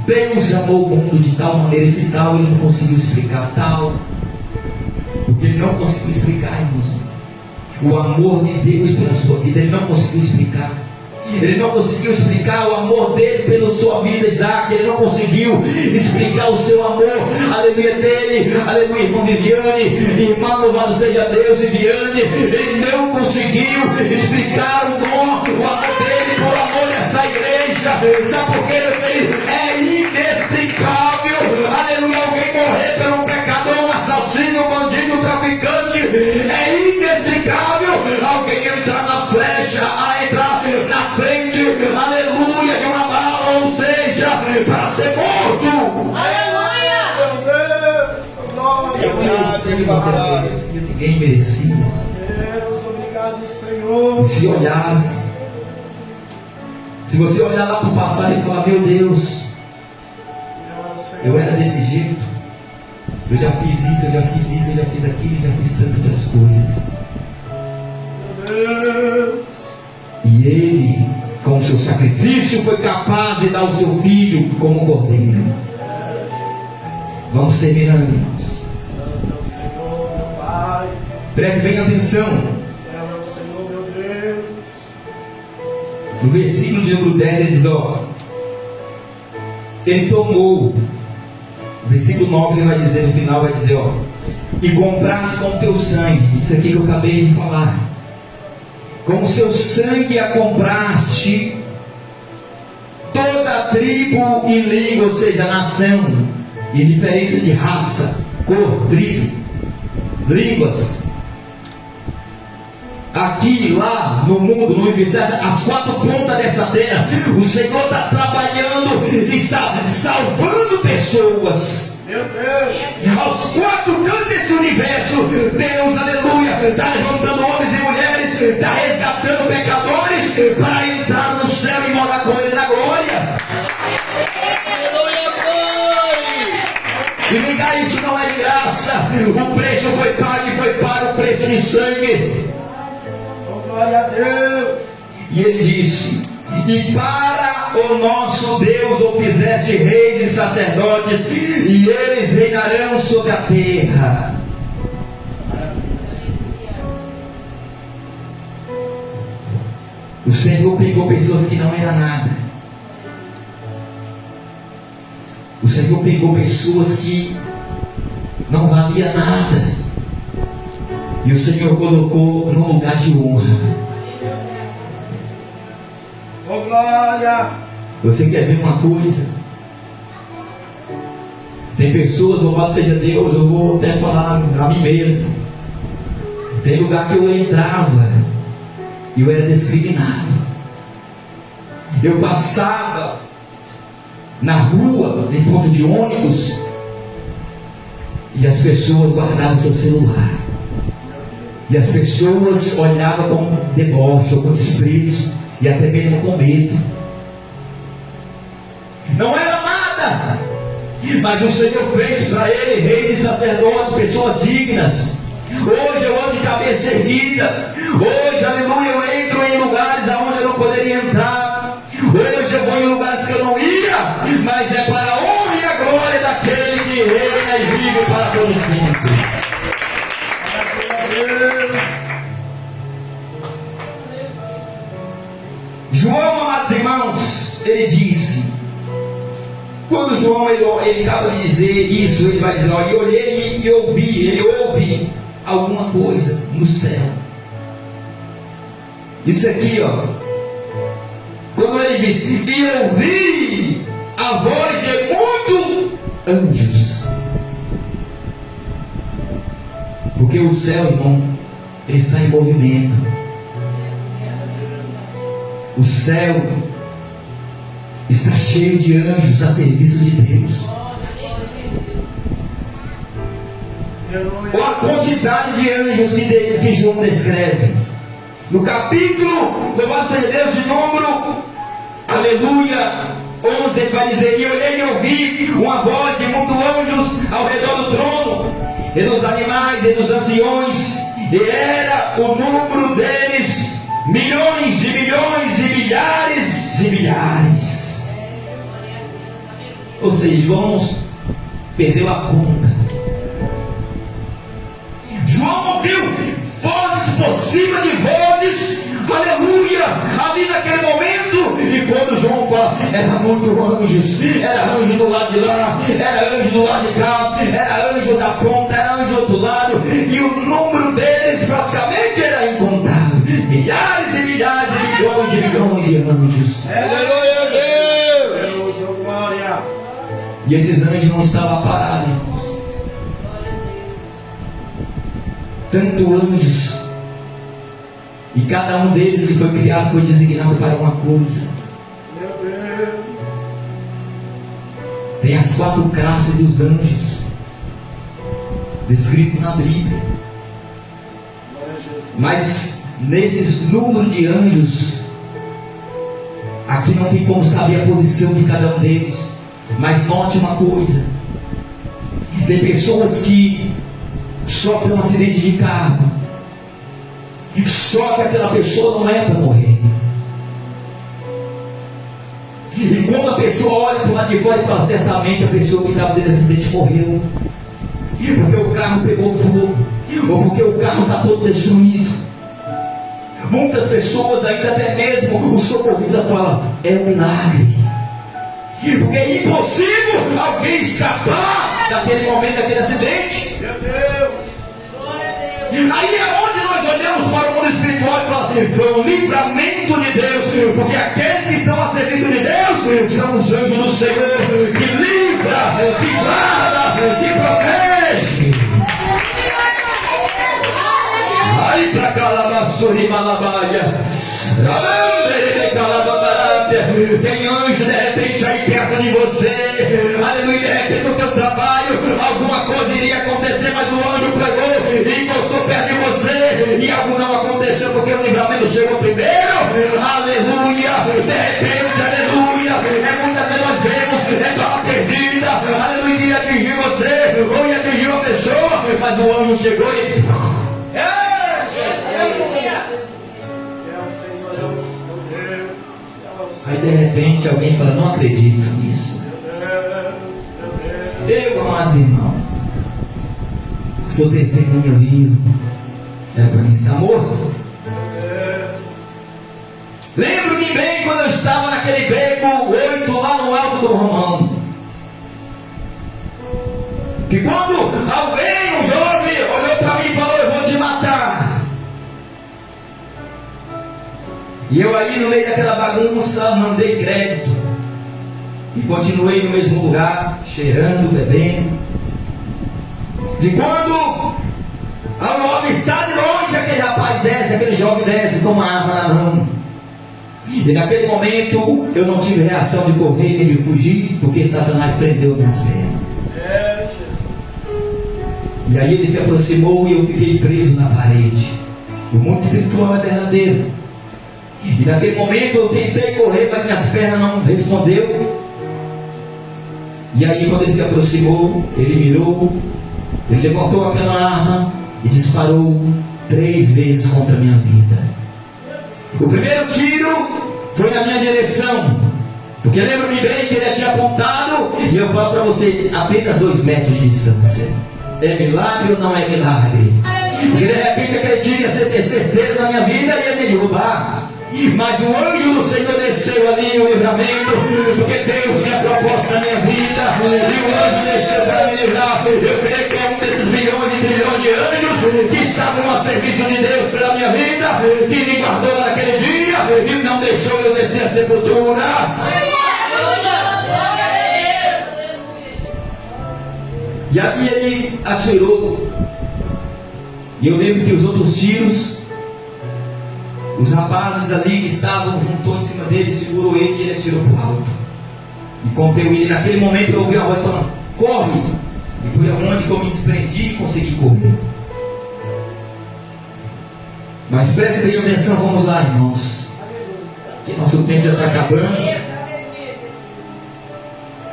Deus amou o mundo de tal maneira, esse tal ele não conseguiu explicar, tal, porque ele não conseguiu explicar, irmãos. O amor de Deus pela sua vida, ele não conseguiu explicar. Ele não conseguiu explicar o amor dele pela sua vida, Isaac. Ele não conseguiu explicar o seu amor, aleluia, dele, aleluia, irmão Viviane, irmã, louvado seja Deus, Viviane. Ele não conseguiu explicar o amor dele por amor dessa igreja. Sabe por quê, meu querido? É inexplicável, aleluia, alguém morrer pelo pecador, um assassino, um bandido, um traficante. É inexplicável alguém entrar na flecha, entrar na frente, aleluia, de uma bala, ou seja, para ser morto. Aleluia! Eu mereci, você ninguém merecia. Deus, obrigado, Senhor. E se você olhar lá para o passado e falar: meu Deus, eu era desse jeito, eu já fiz isso, eu já fiz aquilo, já fiz tantas coisas. Deus. E ele, com o seu sacrifício, foi capaz de dar o seu filho como cordeiro. Vamos terminando, irmãos. Meu Senhor, meu Pai. Preste bem atenção. Meu Senhor, meu Deus. No versículo de número 10 ele diz: ó, ele tomou. O versículo 9 ele vai dizer, no final vai dizer, ó, e compraste com o teu sangue. Isso aqui que eu acabei de falar. Com o seu sangue a compraste toda a tribo e língua, ou seja, nação, e diferença de raça, cor, tribo, línguas. Aqui, lá, no mundo, no universo, as quatro pontas dessa terra, o Senhor está trabalhando, está salvando pessoas. Meu Deus. Aos quatro cantos desse universo, Deus, aleluia, está levantando homens e mulheres, está resgatando pecadores para entrar no céu e morar com Ele na glória. Aleluia, Pai. E ligar, isso não é de graça. O preço foi pago e foi pago o preço de sangue. glória a Deus. E ele disse: e para o nosso Deus o fizeste reis e sacerdotes, e eles reinarão sobre a terra. O Senhor pegou pessoas que não eram nada. O Senhor pegou pessoas que não valiam nada, e o Senhor colocou num lugar de honra. Oh, glória. Você quer ver uma coisa? Tem pessoas, louvado seja Deus, eu vou até falar a mim mesmo. Tem lugar que eu entrava e eu era discriminado. Eu passava na rua, em ponto de ônibus, e as pessoas guardavam seu celular. E as pessoas olhavam com deboche ou com desprezo, e até mesmo com medo. Não era nada, mas o Senhor fez para ele reis e sacerdotes, pessoas dignas. Hoje eu ando de cabeça erguida. Hoje, aleluia, eu entro em lugares aonde eu não poderia entrar. Hoje eu vou em lugares que eu não ia, mas é para a honra e a glória daquele que reina e vive para todos sempre. João, amados irmãos, ele disse, quando João ele acaba de dizer isso, ele vai dizer, ó, e olhei e ouvi, ele ouve alguma coisa no céu. Isso aqui, ó, quando ele diz, e ouvi a voz de muitos anjos. Porque o céu, irmão, ele está em movimento. O céu está cheio de anjos a serviço de Deus. Olha a quantidade de anjos que João descreve. No capítulo, louvado seja Deus, de número, aleluia, 11, ele vai dizer, e olhei e ouvi uma voz de muitos anjos ao redor do trono, e dos animais, e dos anciões, e era o número deles milhões de milhões e milhares de milhares. Ou seja, João perdeu a conta. João ouviu vozes por cima de vozes, aleluia, ali naquele momento. E quando João fala, era muito anjos, era anjo do lado de lá, era anjo do lado de cá, era anjo da ponta, era anjo do outro lado, e o número deles praticamente era incontável. Milhares e milhares e milhões de anjos. Aleluia a Deus. Deus, oh, glória. E esses anjos não estavam parados, irmãos. Tanto anjos, e cada um deles que foi criado foi designado para uma coisa. Meu Deus. Tem as 4 classes dos anjos descrito na Bíblia. Mas nesses números de anjos, aqui não tem como saber a posição de cada um deles. Mas note uma coisa: tem pessoas que sofrem um acidente de carro, só que aquela pessoa não é para morrer. E quando a pessoa olha para o lado de fora e fala, certamente a pessoa que estava dentro desse acidente morreu, porque o carro pegou fogo, ou porque o carro está todo destruído. Muitas pessoas, ainda até mesmo o socorrista fala, é um milagre, porque é impossível alguém escapar daquele momento, daquele acidente. Meu Deus. Aí é onde nós olhamos para o mundo espiritual e falamos, foi um livramento de Deus, porque aqueles que estão a serviço de Deus são os anjos do Senhor, que livra, que guarda, que protege. Aí para Calabaçuri Malabaia, tem anjo de repente aí perto de você, aleluia, de repente no teu trabalho alguma coisa iria acontecer, mas o anjo pregou e encostou perto de você, e algo não aconteceu porque o livramento chegou primeiro, aleluia, de repente, aleluia, muitas vezes nós vemos, é bala perdida, aleluia, ia atingir você, ou ia atingir uma pessoa, mas o anjo chegou e... de repente alguém fala: não acredito nisso. Eu, amados irmãos, sou testemunha vivo. É para mim estar morto. Lembro-me bem quando eu estava naquele beco 8 lá no Alto do Romão, que quando alguém, um jovem, olhou para mim e falou: eu vou te matar. E eu aí no meio daquela bagunça não dei crédito e continuei no mesmo lugar, cheirando, bebendo. De quando ao jovem está de longe, aquele rapaz desce, aquele jovem desce com uma arma na mão. E naquele momento eu não tive reação de correr nem de fugir, porque Satanás prendeu minhas pernas. E aí ele se aproximou e eu fiquei preso na parede. O mundo espiritual é verdadeiro. E naquele momento eu tentei correr, mas minhas pernas não respondeu. E aí quando ele se aproximou, ele mirou, ele levantou aquela arma e disparou 3 vezes contra a minha vida. O primeiro tiro foi na minha direção, porque lembro-me bem que ele tinha apontado, e eu falo para você, apenas 2 metros de distância. É milagre ou não é milagre? Porque de repente aquele tiro ia ser certeiro na minha vida e ia me derrubar. Mas o anjo do Senhor desceu ali o livramento, porque Deus tinha proposto na minha vida, e o anjo desceu para me livrar. Eu creio que é um desses milhões e trilhões de anjos que estavam a serviço de Deus pela minha vida, que me guardou naquele dia e não deixou eu descer a sepultura. E aí ele atirou, e eu lembro que os outros tiros, os rapazes ali que estavam juntou em cima dele, segurou ele e ele atirou para o alto. E conteu ele. Naquele momento eu ouvi a voz falando: corre! E foi aonde que eu me desprendi e consegui correr. Mas preste bem atenção, vamos lá, irmãos, que nosso tempo já está acabando.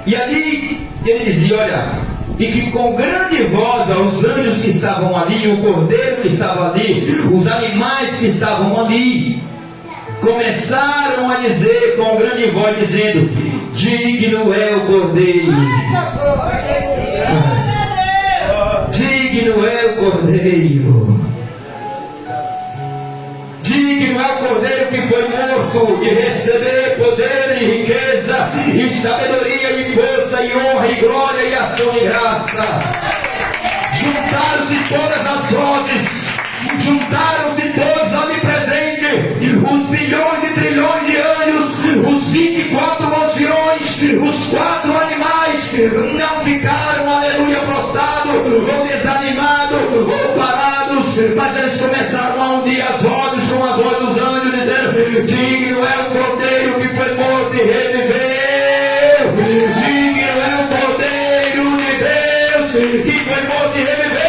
E ali ele dizia: olha, e que com grande voz os anjos que estavam ali, o cordeiro que estava ali, os animais que estavam ali, começaram a dizer com grande voz, dizendo: digno é o cordeiro, digno é o cordeiro, digno é o cordeiro que foi morto de receber poder e riqueza e sabedoria e força e honra e glória e ação de graça. Juntaram-se todas as vozes, juntaram-se todos ali presentes, os bilhões e trilhões de anjos, os 24 anciões, os 4 animais, não ficaram, aleluia, prostrados, ou desanimados, ou parados, mas eles começaram a unir as vozes com as vozes dos anjos, dizendo: digno é o cordeiro que foi morto e reviveu. Digno é o cordeiro de Deus que foi morto e reviveu.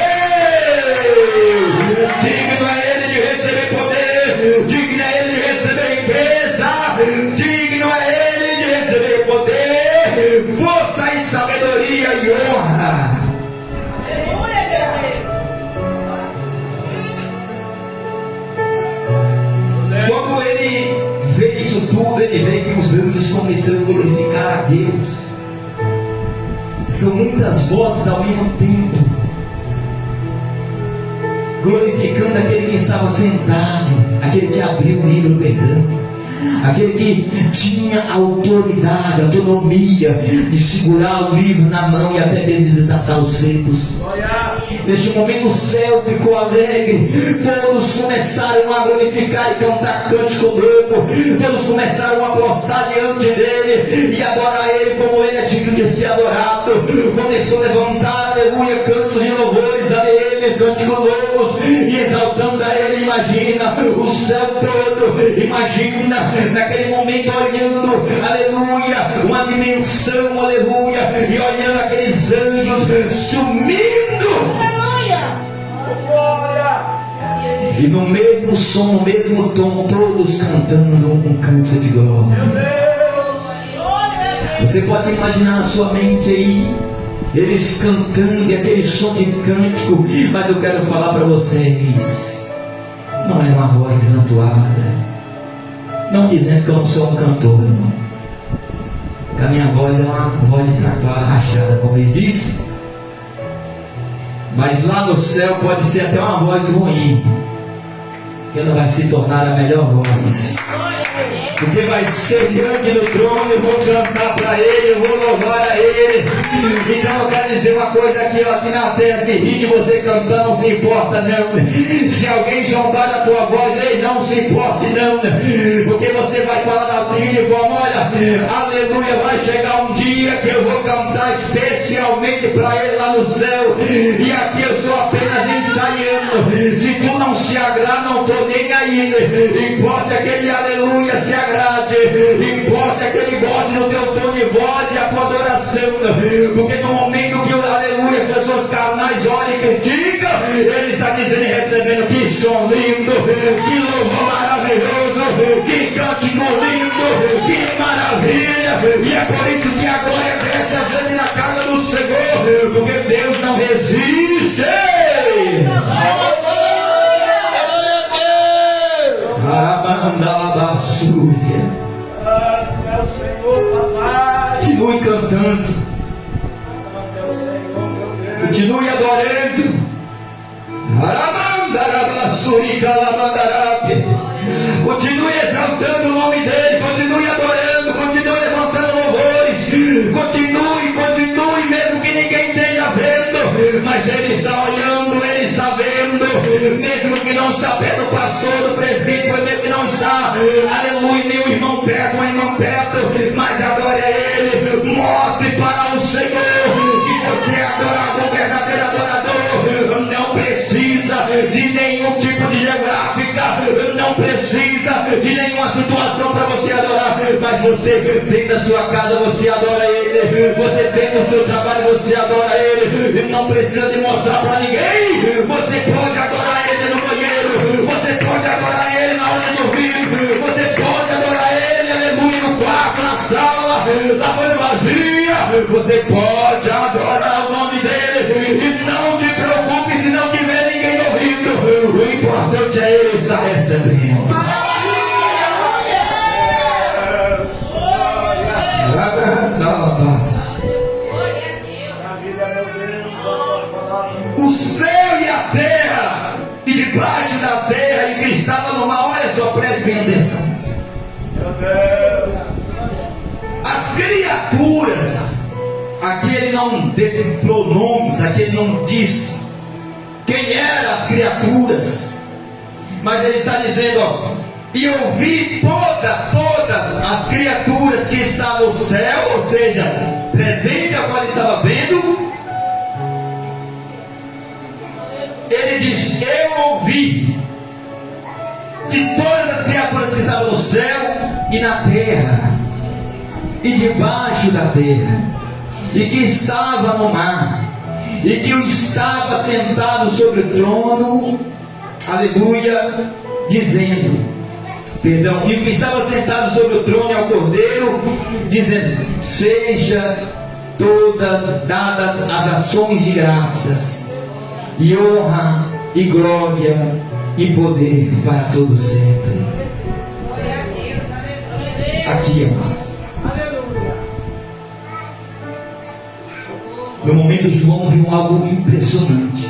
Digno é ele de receber poder, digno é ele de receber riqueza, digno é ele de receber poder, força e sabedoria e honra. Quando ele vê isso tudo, ele vê que os anjos começaram a glorificar a Deus. São muitas vozes ao mesmo tempo, glorificando aquele que estava sentado, aquele que abriu o livro pegando, aquele que tinha autoridade, autonomia de segurar o livro na mão e até mesmo de desatar os secos. Neste momento o céu ficou alegre, todos começaram a glorificar e cantar cântico novo, todos começaram a prostrar diante dele e adorar ele como ele é digno de ser adorado. Começou a levantar, aleluia, cantos de louvores a ele, cânticos novos, e exaltando a ele. Imagina o céu todo, imagina naquele momento olhando, aleluia, uma dimensão, aleluia, e olhando aqueles anjos sumindo, e no mesmo som, no mesmo tom, todos cantando um canto de glória. Você pode imaginar na sua mente aí eles cantando, e aquele som de cântico. Mas eu quero falar para vocês, não é uma voz desentoada, não dizendo que eu não sou um cantor, irmão. A minha voz é uma voz de traquara rachada, como eles dizem. Mas lá no céu pode ser até uma voz ruim, que ela vai se tornar a melhor voz. Porque vai ser diante do trono, eu vou cantar para Ele, eu vou louvar a Ele. Então eu quero dizer uma coisa aqui, ó, aqui na terra, se rir de você cantar, não se importa não. Se alguém zombar da tua voz, ei, não se importe não. Porque você vai falar da seguinte forma: olha, aleluia, vai chegar um dia que eu vou cantar especialmente para Ele lá no céu. E aqui eu estou apenas ensaiando. Se tu não se agradar, não estou nem aí. Importa aquele aleluia se agrade. Importa que Ele goste do teu tom de voz e a tua adoração. Porque no momento que o aleluia as pessoas carnais olham e criticam, Ele está dizendo e recebendo: que som lindo, que louvor maravilhoso, que cântico lindo, que maravilha. E é por isso que a glória desce às vezes na casa do Senhor, porque Deus não resiste. Arabandalabassúria. Santo é o Senhor, papai. Continue cantando, Santo é o Senhor, meu Deus. continue adorando. Arabandalabassurikalabandarabe. Continue exaltando o nome dele, continue adorando, continue levantando louvores, continue, mesmo que ninguém esteja vendo, mas Ele está olhando, Ele está vendo, mesmo que não está vendo o pastor, o presbítero, mesmo que não está, aleluia, nem o irmão perto, uma irmã perto, mas adore a Ele, mostre para o Senhor que você é adorador, verdadeiro adorador, não precisa de nenhum tipo de geográfica, não precisa de nenhuma situação para você adorar, mas você dentro da sua casa, você adora Ele, você dentro do seu trabalho, você adora Ele, e não precisa de mostrar para ninguém, você pode adorar Ele no banheiro, você pode adorar Ele na hora de dormir, você pode adorar Ele, aleluia, no quarto, na sala, na banho vazia, você pode adorar o nome dEle, e não te preocupe se não tiver ninguém ouvindo, o importante é Ele estar recebendo. O céu e a terra, e debaixo da terra, e que estava no mar, olha só, preste bem atenção. As criaturas, aqui ele não decifrou nomes, aqui ele não disse quem eram as criaturas, mas ele está dizendo, ó, e eu vi todas as criaturas que estão no céu, ou seja, presente a qual ele estava vendo. Ele diz, eu ouvi que todas as criaturas que estavam no céu e na terra, e debaixo da terra, e que estava no mar, e que estava sentado sobre o trono, aleluia, dizendo, perdão, e que estava sentado sobre o trono e ao cordeiro, dizendo, seja todas dadas as ações de graças, e honra, e glória, e poder para todos sempre. Aqui, amados. No momento, João viu algo impressionante.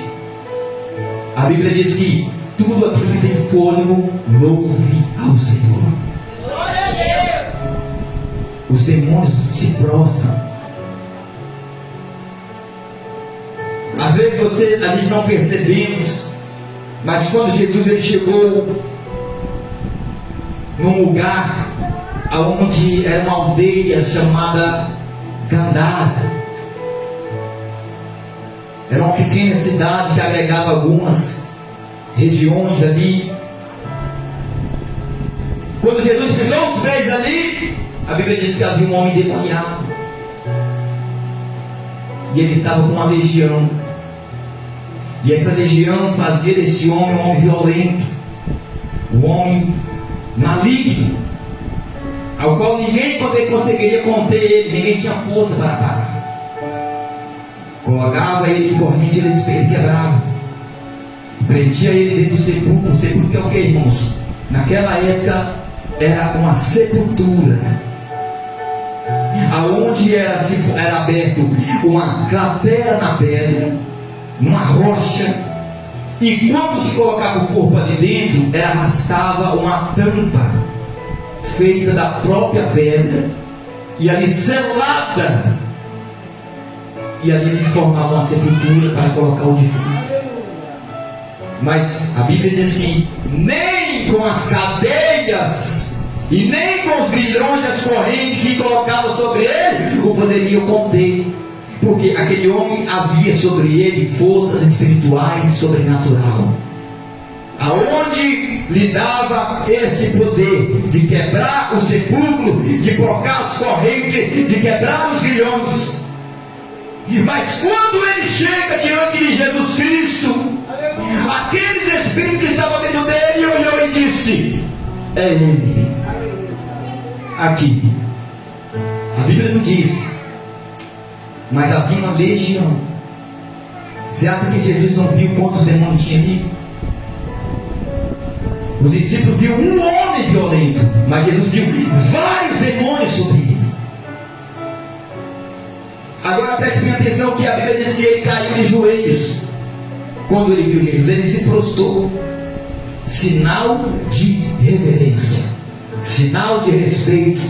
A Bíblia diz que tudo aquilo que tem fôlego, louve ao Senhor. Os demônios se prostram. Às vezes a gente não percebemos, mas quando Jesus ele chegou num lugar onde era uma aldeia chamada Gadara, era uma pequena cidade que agregava algumas regiões ali. Quando Jesus pisou os pés ali, a Bíblia diz que havia um homem demoniado, e ele estava com uma legião. E essa legião fazia desse homem um homem violento, um homem maligno, ao qual ninguém conseguiria conter ele, ninguém tinha força para parar. Colocava ele em corrente, ele quebrava, prendia ele dentro do sepulcro. O sepulcro é o que, irmãos? Naquela época era uma sepultura, aonde aonde era aberto uma cratera na pedra, uma rocha, e quando se colocava o corpo ali dentro, ela arrastava uma tampa feita da própria pedra, e ali selada, e ali se formava uma sepultura para colocar o defunto. Mas a Bíblia diz que nem com as cadeias e nem com os grilhões, as correntes que colocavam sobre ele o poderiam conter, porque aquele homem havia sobre ele forças espirituais sobrenaturais, aonde lhe dava este poder de quebrar o sepulcro, de colocar as correntes, de quebrar os grilhões. Mas quando ele chega diante de Jesus Cristo, aqueles espíritos que estavam dentro dele olhou e disse: é ele. Aqui a Bíblia não diz, mas havia uma legião. Você acha que Jesus não viu quantos demônios tinha ali? Os discípulos viram um homem violento, mas Jesus viu vários demônios sobre ele. Agora preste bem atenção que a Bíblia diz que ele caiu de joelhos. Quando ele viu Jesus, ele se prostrou. Sinal de reverência, sinal de respeito,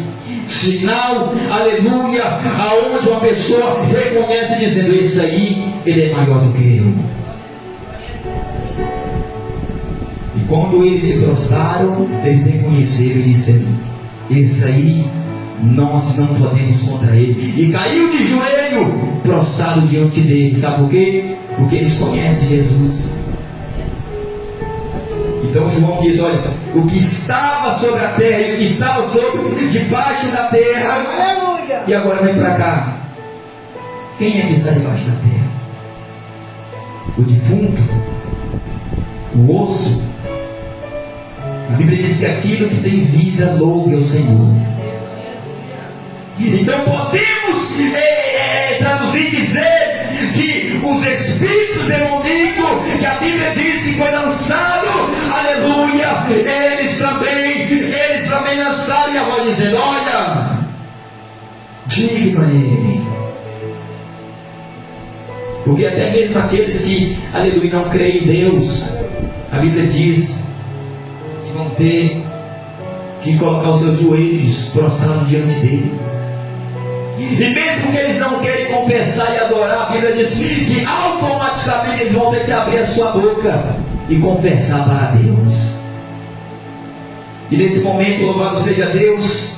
sinal, aleluia, aonde uma pessoa reconhece dizendo: esse aí, ele é maior do que eu. E quando eles se prostraram, eles reconheceram e disseram: esse aí, nós não podemos contra ele. E caiu de joelho, prostrado diante dele. Sabe por quê? Porque eles conhecem Jesus. Então João diz: olha, o que estava sobre a terra e o que estava debaixo da terra, Aleluia. e agora vem para cá. Quem é que está debaixo da terra? O defunto? O osso? A Bíblia diz que aquilo que tem vida louve ao Senhor. Então podemos traduzir e dizer que os espíritos demoníacos que a Bíblia diz que foi lançado, aleluia, eles também lançaram a voz dizendo: olha, digno é ele. Porque até mesmo aqueles que, aleluia, não creem em Deus, a Bíblia diz que vão ter que colocar os seus joelhos prostrados diante dele. E mesmo que eles não querem confessar e adorar, a Bíblia diz que automaticamente eles vão ter que abrir a sua boca e confessar para Deus. E nesse momento, louvado seja Deus,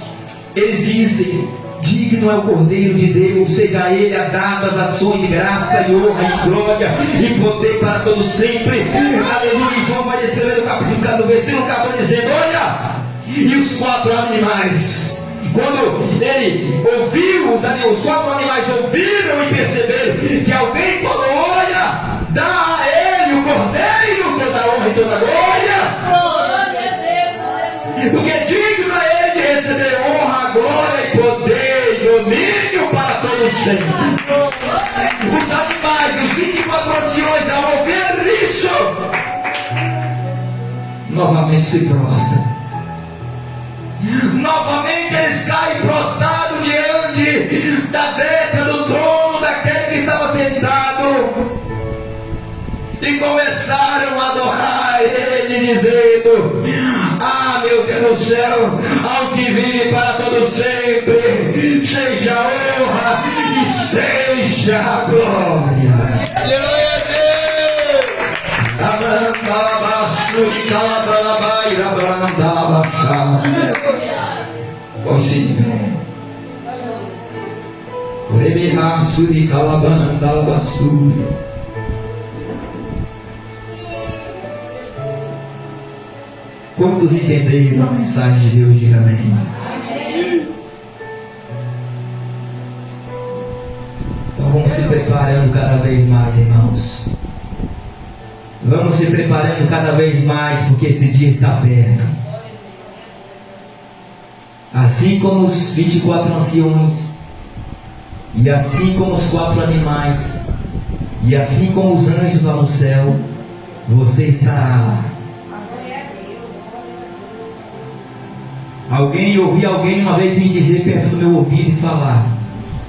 eles dizem: digno é o Cordeiro de Deus, seja a ele dadas ações de graça e honra e glória e poder para todos sempre. Aleluia. E João vai descrever no versículo 14 dizendo: olha, e os 4 animais, quando ele ouviu, os 4 animais ouviram e perceberam que alguém falou: olha, dá a ele o Cordeiro toda honra e toda glória, porque digno é ele de receber honra, glória e poder e domínio para todos sempre. Os animais, os 24 anciões, ao ouvir isso, novamente se prostram. Novamente eles caem prostrados diante da destra do trono daquele que estava sentado e começaram a adorar ele, dizendo: ah, meu Deus do céu, ao que vive para todo sempre, seja a honra e seja a glória. Aleluia, Quantos entenderam a mensagem de Deus? Diga amém. Então vamos se preparando cada vez mais, irmãos. Vamos se preparando cada vez mais, porque esse dia está perto. Assim como os 24 anciões, e assim como os 4 animais, e assim como os anjos lá no céu, você estará lá. Ouvi alguém uma vez me dizer perto do meu ouvido e falar: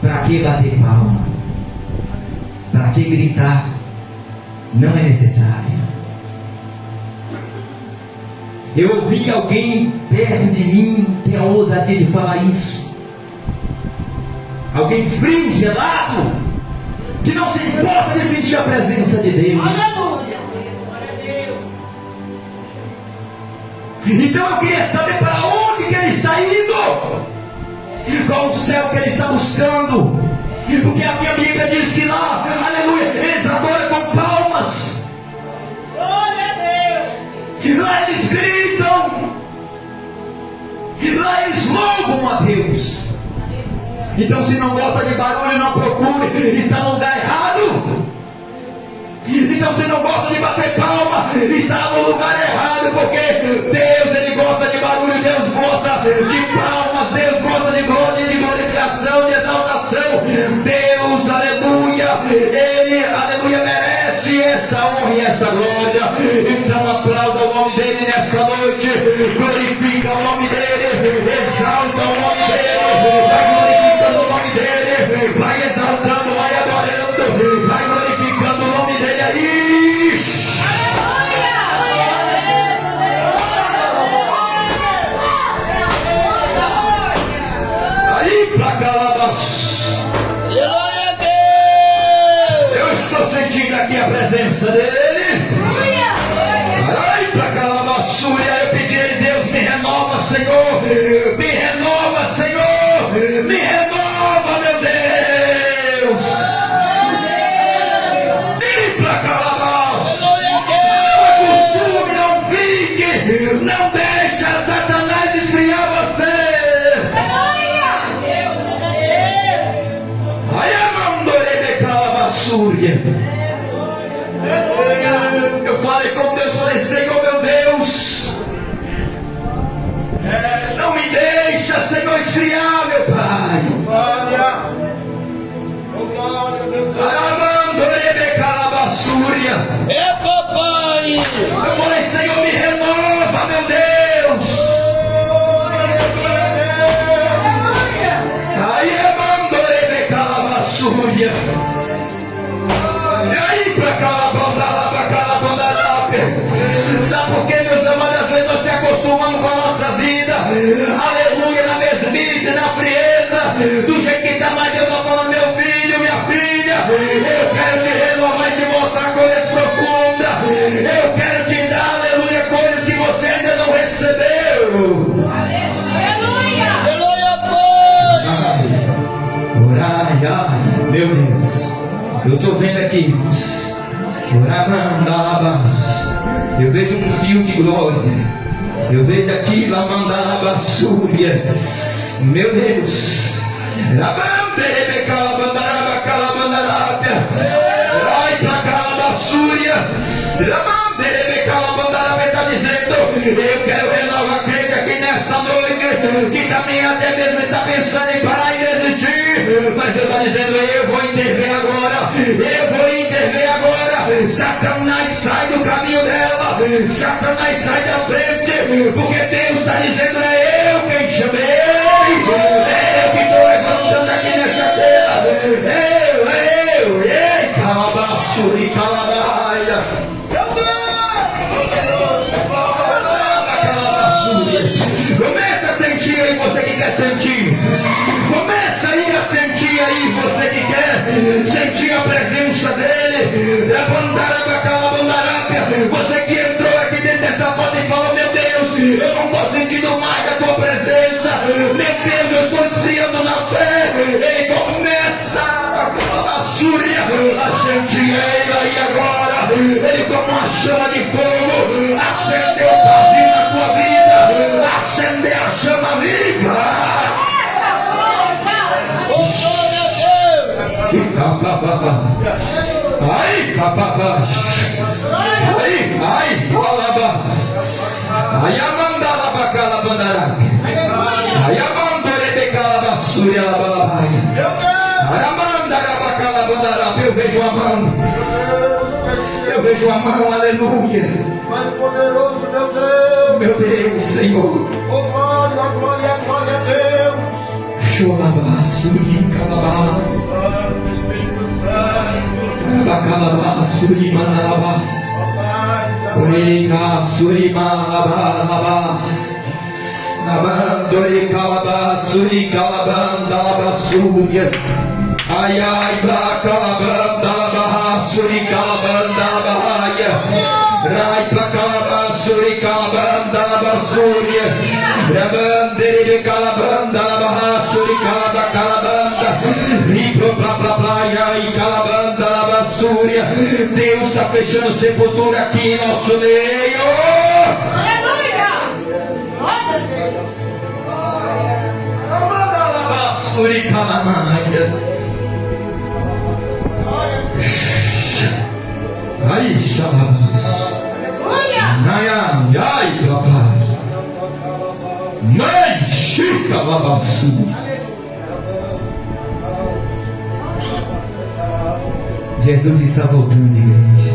Para que bater palma? Para que gritar? Não é necessário. Eu ouvi alguém perto de mim ter a ousadia de falar isso. Alguém frio, gelado, que não se importa de sentir a presença de Deus. Aleluia. Então eu queria saber para onde que ele está indo. Qual o céu que ele está buscando? Porque a minha Bíblia diz que lá, aleluia, eles adoram com palmas. Glória a Deus. Lá eles gritam. Lá eles louvam a Deus. Então, se não gosta de barulho, não procure, está no lugar errado. Então, se não gosta de bater palma, está no lugar errado, porque Deus, ele gosta de barulho, Deus gosta de palmas, Deus gosta de glória, de glorificação, de exaltação. Deus, aleluia, ele, aleluia, merece esta honra e esta glória. Então, aplauda o nome dele nesta noite, glorifica o nome dele, exalta o nome dele, vai glorificando o nome dele, vai exaltando, vai adorando, vai glorificando o nome dele aí. Aí pra Calabas. Glória a Deus. Eu estou sentindo aqui a presença dele. Aí pra Calabassúria, eu pedi a ele, Deus, me renova, Senhor. Me renova, Senhor. Me renova, meu Deus. E pra Calabas. Não acostume, não fique. Não deixa Satanás esfriar você. Aí a mandorei de Calabassúria. Eu falei com Deus, falei, Senhor meu Deus, não me deixa, Senhor, esfriar, meu Pai. Glória. Oh, glória, meu Deus. Aramandorebe Calabassúria. É papai. Eu falei, Senhor, me renova, meu Deus. Aí é mandorebe Calabassúria. E aí pra Calabandarape. Sabe por que, meus amados? Às vezes nós se acostumamos com a nossa vida, aleluia, na mesmice, na frieza, do jeito que está. Mas Deus está falando, meu filho, minha filha, eu quero te renovar e te mostrar coisas profundas. Eu quero te dar, aleluia, coisas que você ainda não recebeu. Aleluia. Glória a Deus. Orai, ai, meu Deus, eu estou vendo aqui, irmãos, Oramandalabas, eu vejo um fio de glória, eu vejo aqui Lamandalabassúria, meu Deus, Rabandebe Calabandaraba Calabandarabia, ai pra Calabassúria, Rabandebe Calabandarabia, está dizendo, eu quero renovar a crente aqui nesta noite, que também até mesmo está pensando em parar e desistir, mas Deus está dizendo, eu vou intervir agora, eu vou intervir agora. Satanás sai do caminho dela, Satanás sai da frente, porque Deus está dizendo, é eu quem chamei, é eu que estou levantando aqui nessa terra, ei, Calabassuri, Calabaia, começa a sentir aí, você que quer sentir, começa aí a sentir aí, você que quer sentir a presença dele, você que entrou aqui dentro dessa porta e falou, meu Deus, eu não estou sentindo mais a tua presença, meu Deus, eu estou esfriando na fé, e começa a Súria a sentir ele aí agora, ele como uma chama de fogo, acendeu o pavio na tua vida, acendeu a chama viva. Ai, capabás. Ai, alabás. Ai, amandalaba calabandará. Ai, amandorebe calabassúria alabalabaia. Ai, amandaraba calabandará. Eu vejo a mão. Eu vejo a mão, aleluia. Mais poderoso, meu Deus. Meu Deus, Senhor. Oh, glória, glória, glória a Deus. Chorabasuri calabá. Santo Espírito Santo. Bacalabasuri manalabás. Urica surimalabas. Nabandori calabasuri calabanda labasuria. Ai ai bacalabanda labasuri calabanda labaia. Rai placalabasuri calabanda labasuria. Rabandere calabanda labasuri calaba calabanda. Ripro pra praia e calabanda labasúria. Deus está fechando sepultura aqui em nosso meio. Aleluia! Glória a Deus! Labasuri calamaia. Ai, xalabas. Aleluia! Ai, ai, ai, papai. Mãe, chica, labasúria. Jesus está voltando, igreja.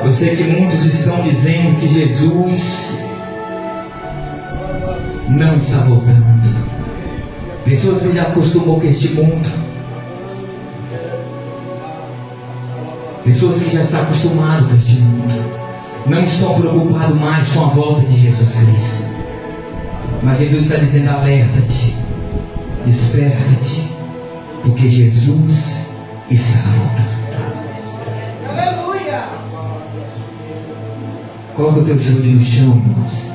Eu sei que muitos estão dizendo que Jesus não está voltando. Pessoas que já acostumou com este mundo. Pessoas que já estão acostumadas com este mundo. Não estão preocupados mais com a volta de Jesus Cristo. Mas Jesus está dizendo: alerta-te. Desperta-te, porque Jesus está voltando. Aleluia! Coloca o teu joelho no chão, irmãos.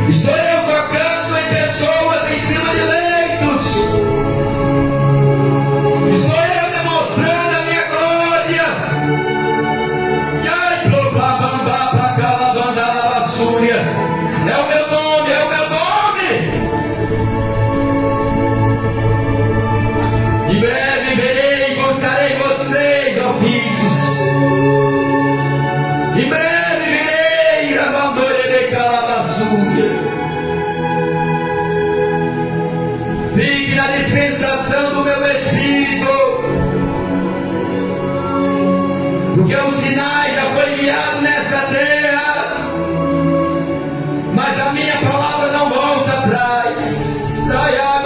Estou eu tocando em pessoas em cima de leitos. Estou eu demonstrando a minha glória. Yai pro babambá pra calabanda na basúria. É o meu nome, é o meu nome. Em breve verei e buscarei vocês, ó filhos. Em breve virei, abandonei calabasúria. Fique na dispensação do meu Espírito, porque o sinai já foi enviado nessa terra, mas a minha palavra não volta atrás. Sai a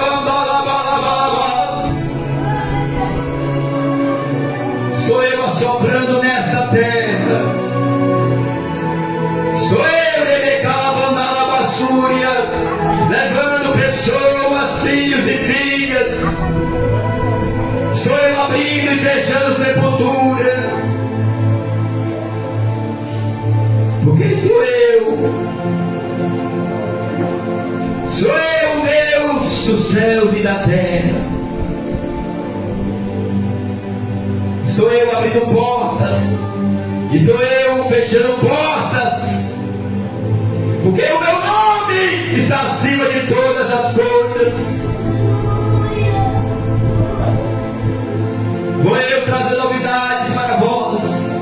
dos céus e da terra. Estou eu abrindo portas, e estou eu fechando portas, porque o meu nome está acima de todas as coisas. Vou eu trazer novidades para vós.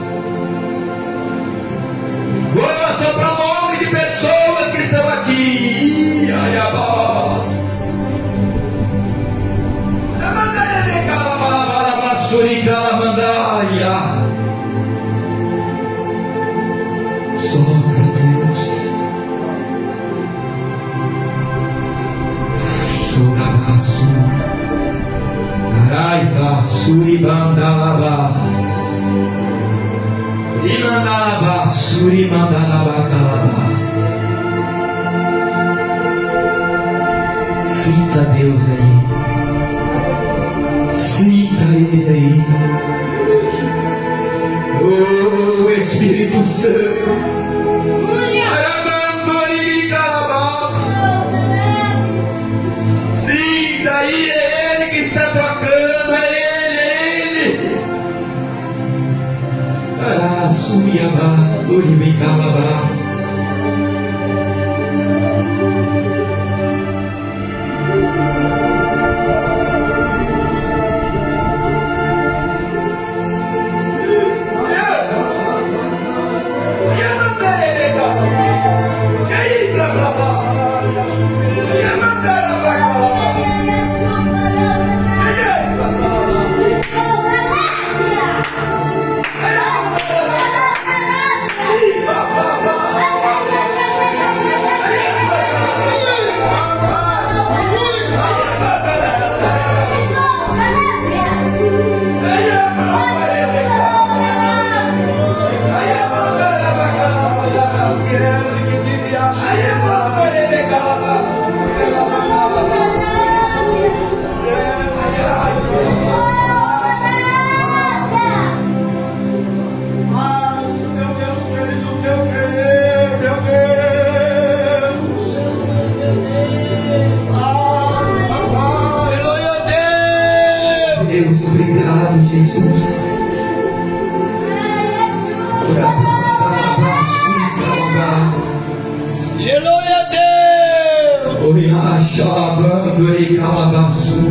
Vou eu assoprar o nome de pessoas que estão aqui. Ai, a voz. Sopra, Deus. Sorabaço. Araiva, suribandalabas. Rimandalabas, surimandalabacalabas. Sinta Deus aí. Sinta Ele aí. Oh, Espírito Santo. Arabandoribicalabas. Sinta aí, é Ele que está tocando, é Ele. Arasuriabas, oribicalabas. Deus, obrigado, Jesus. Aleluia, Deus. Oi, acha, abando e calabaçu.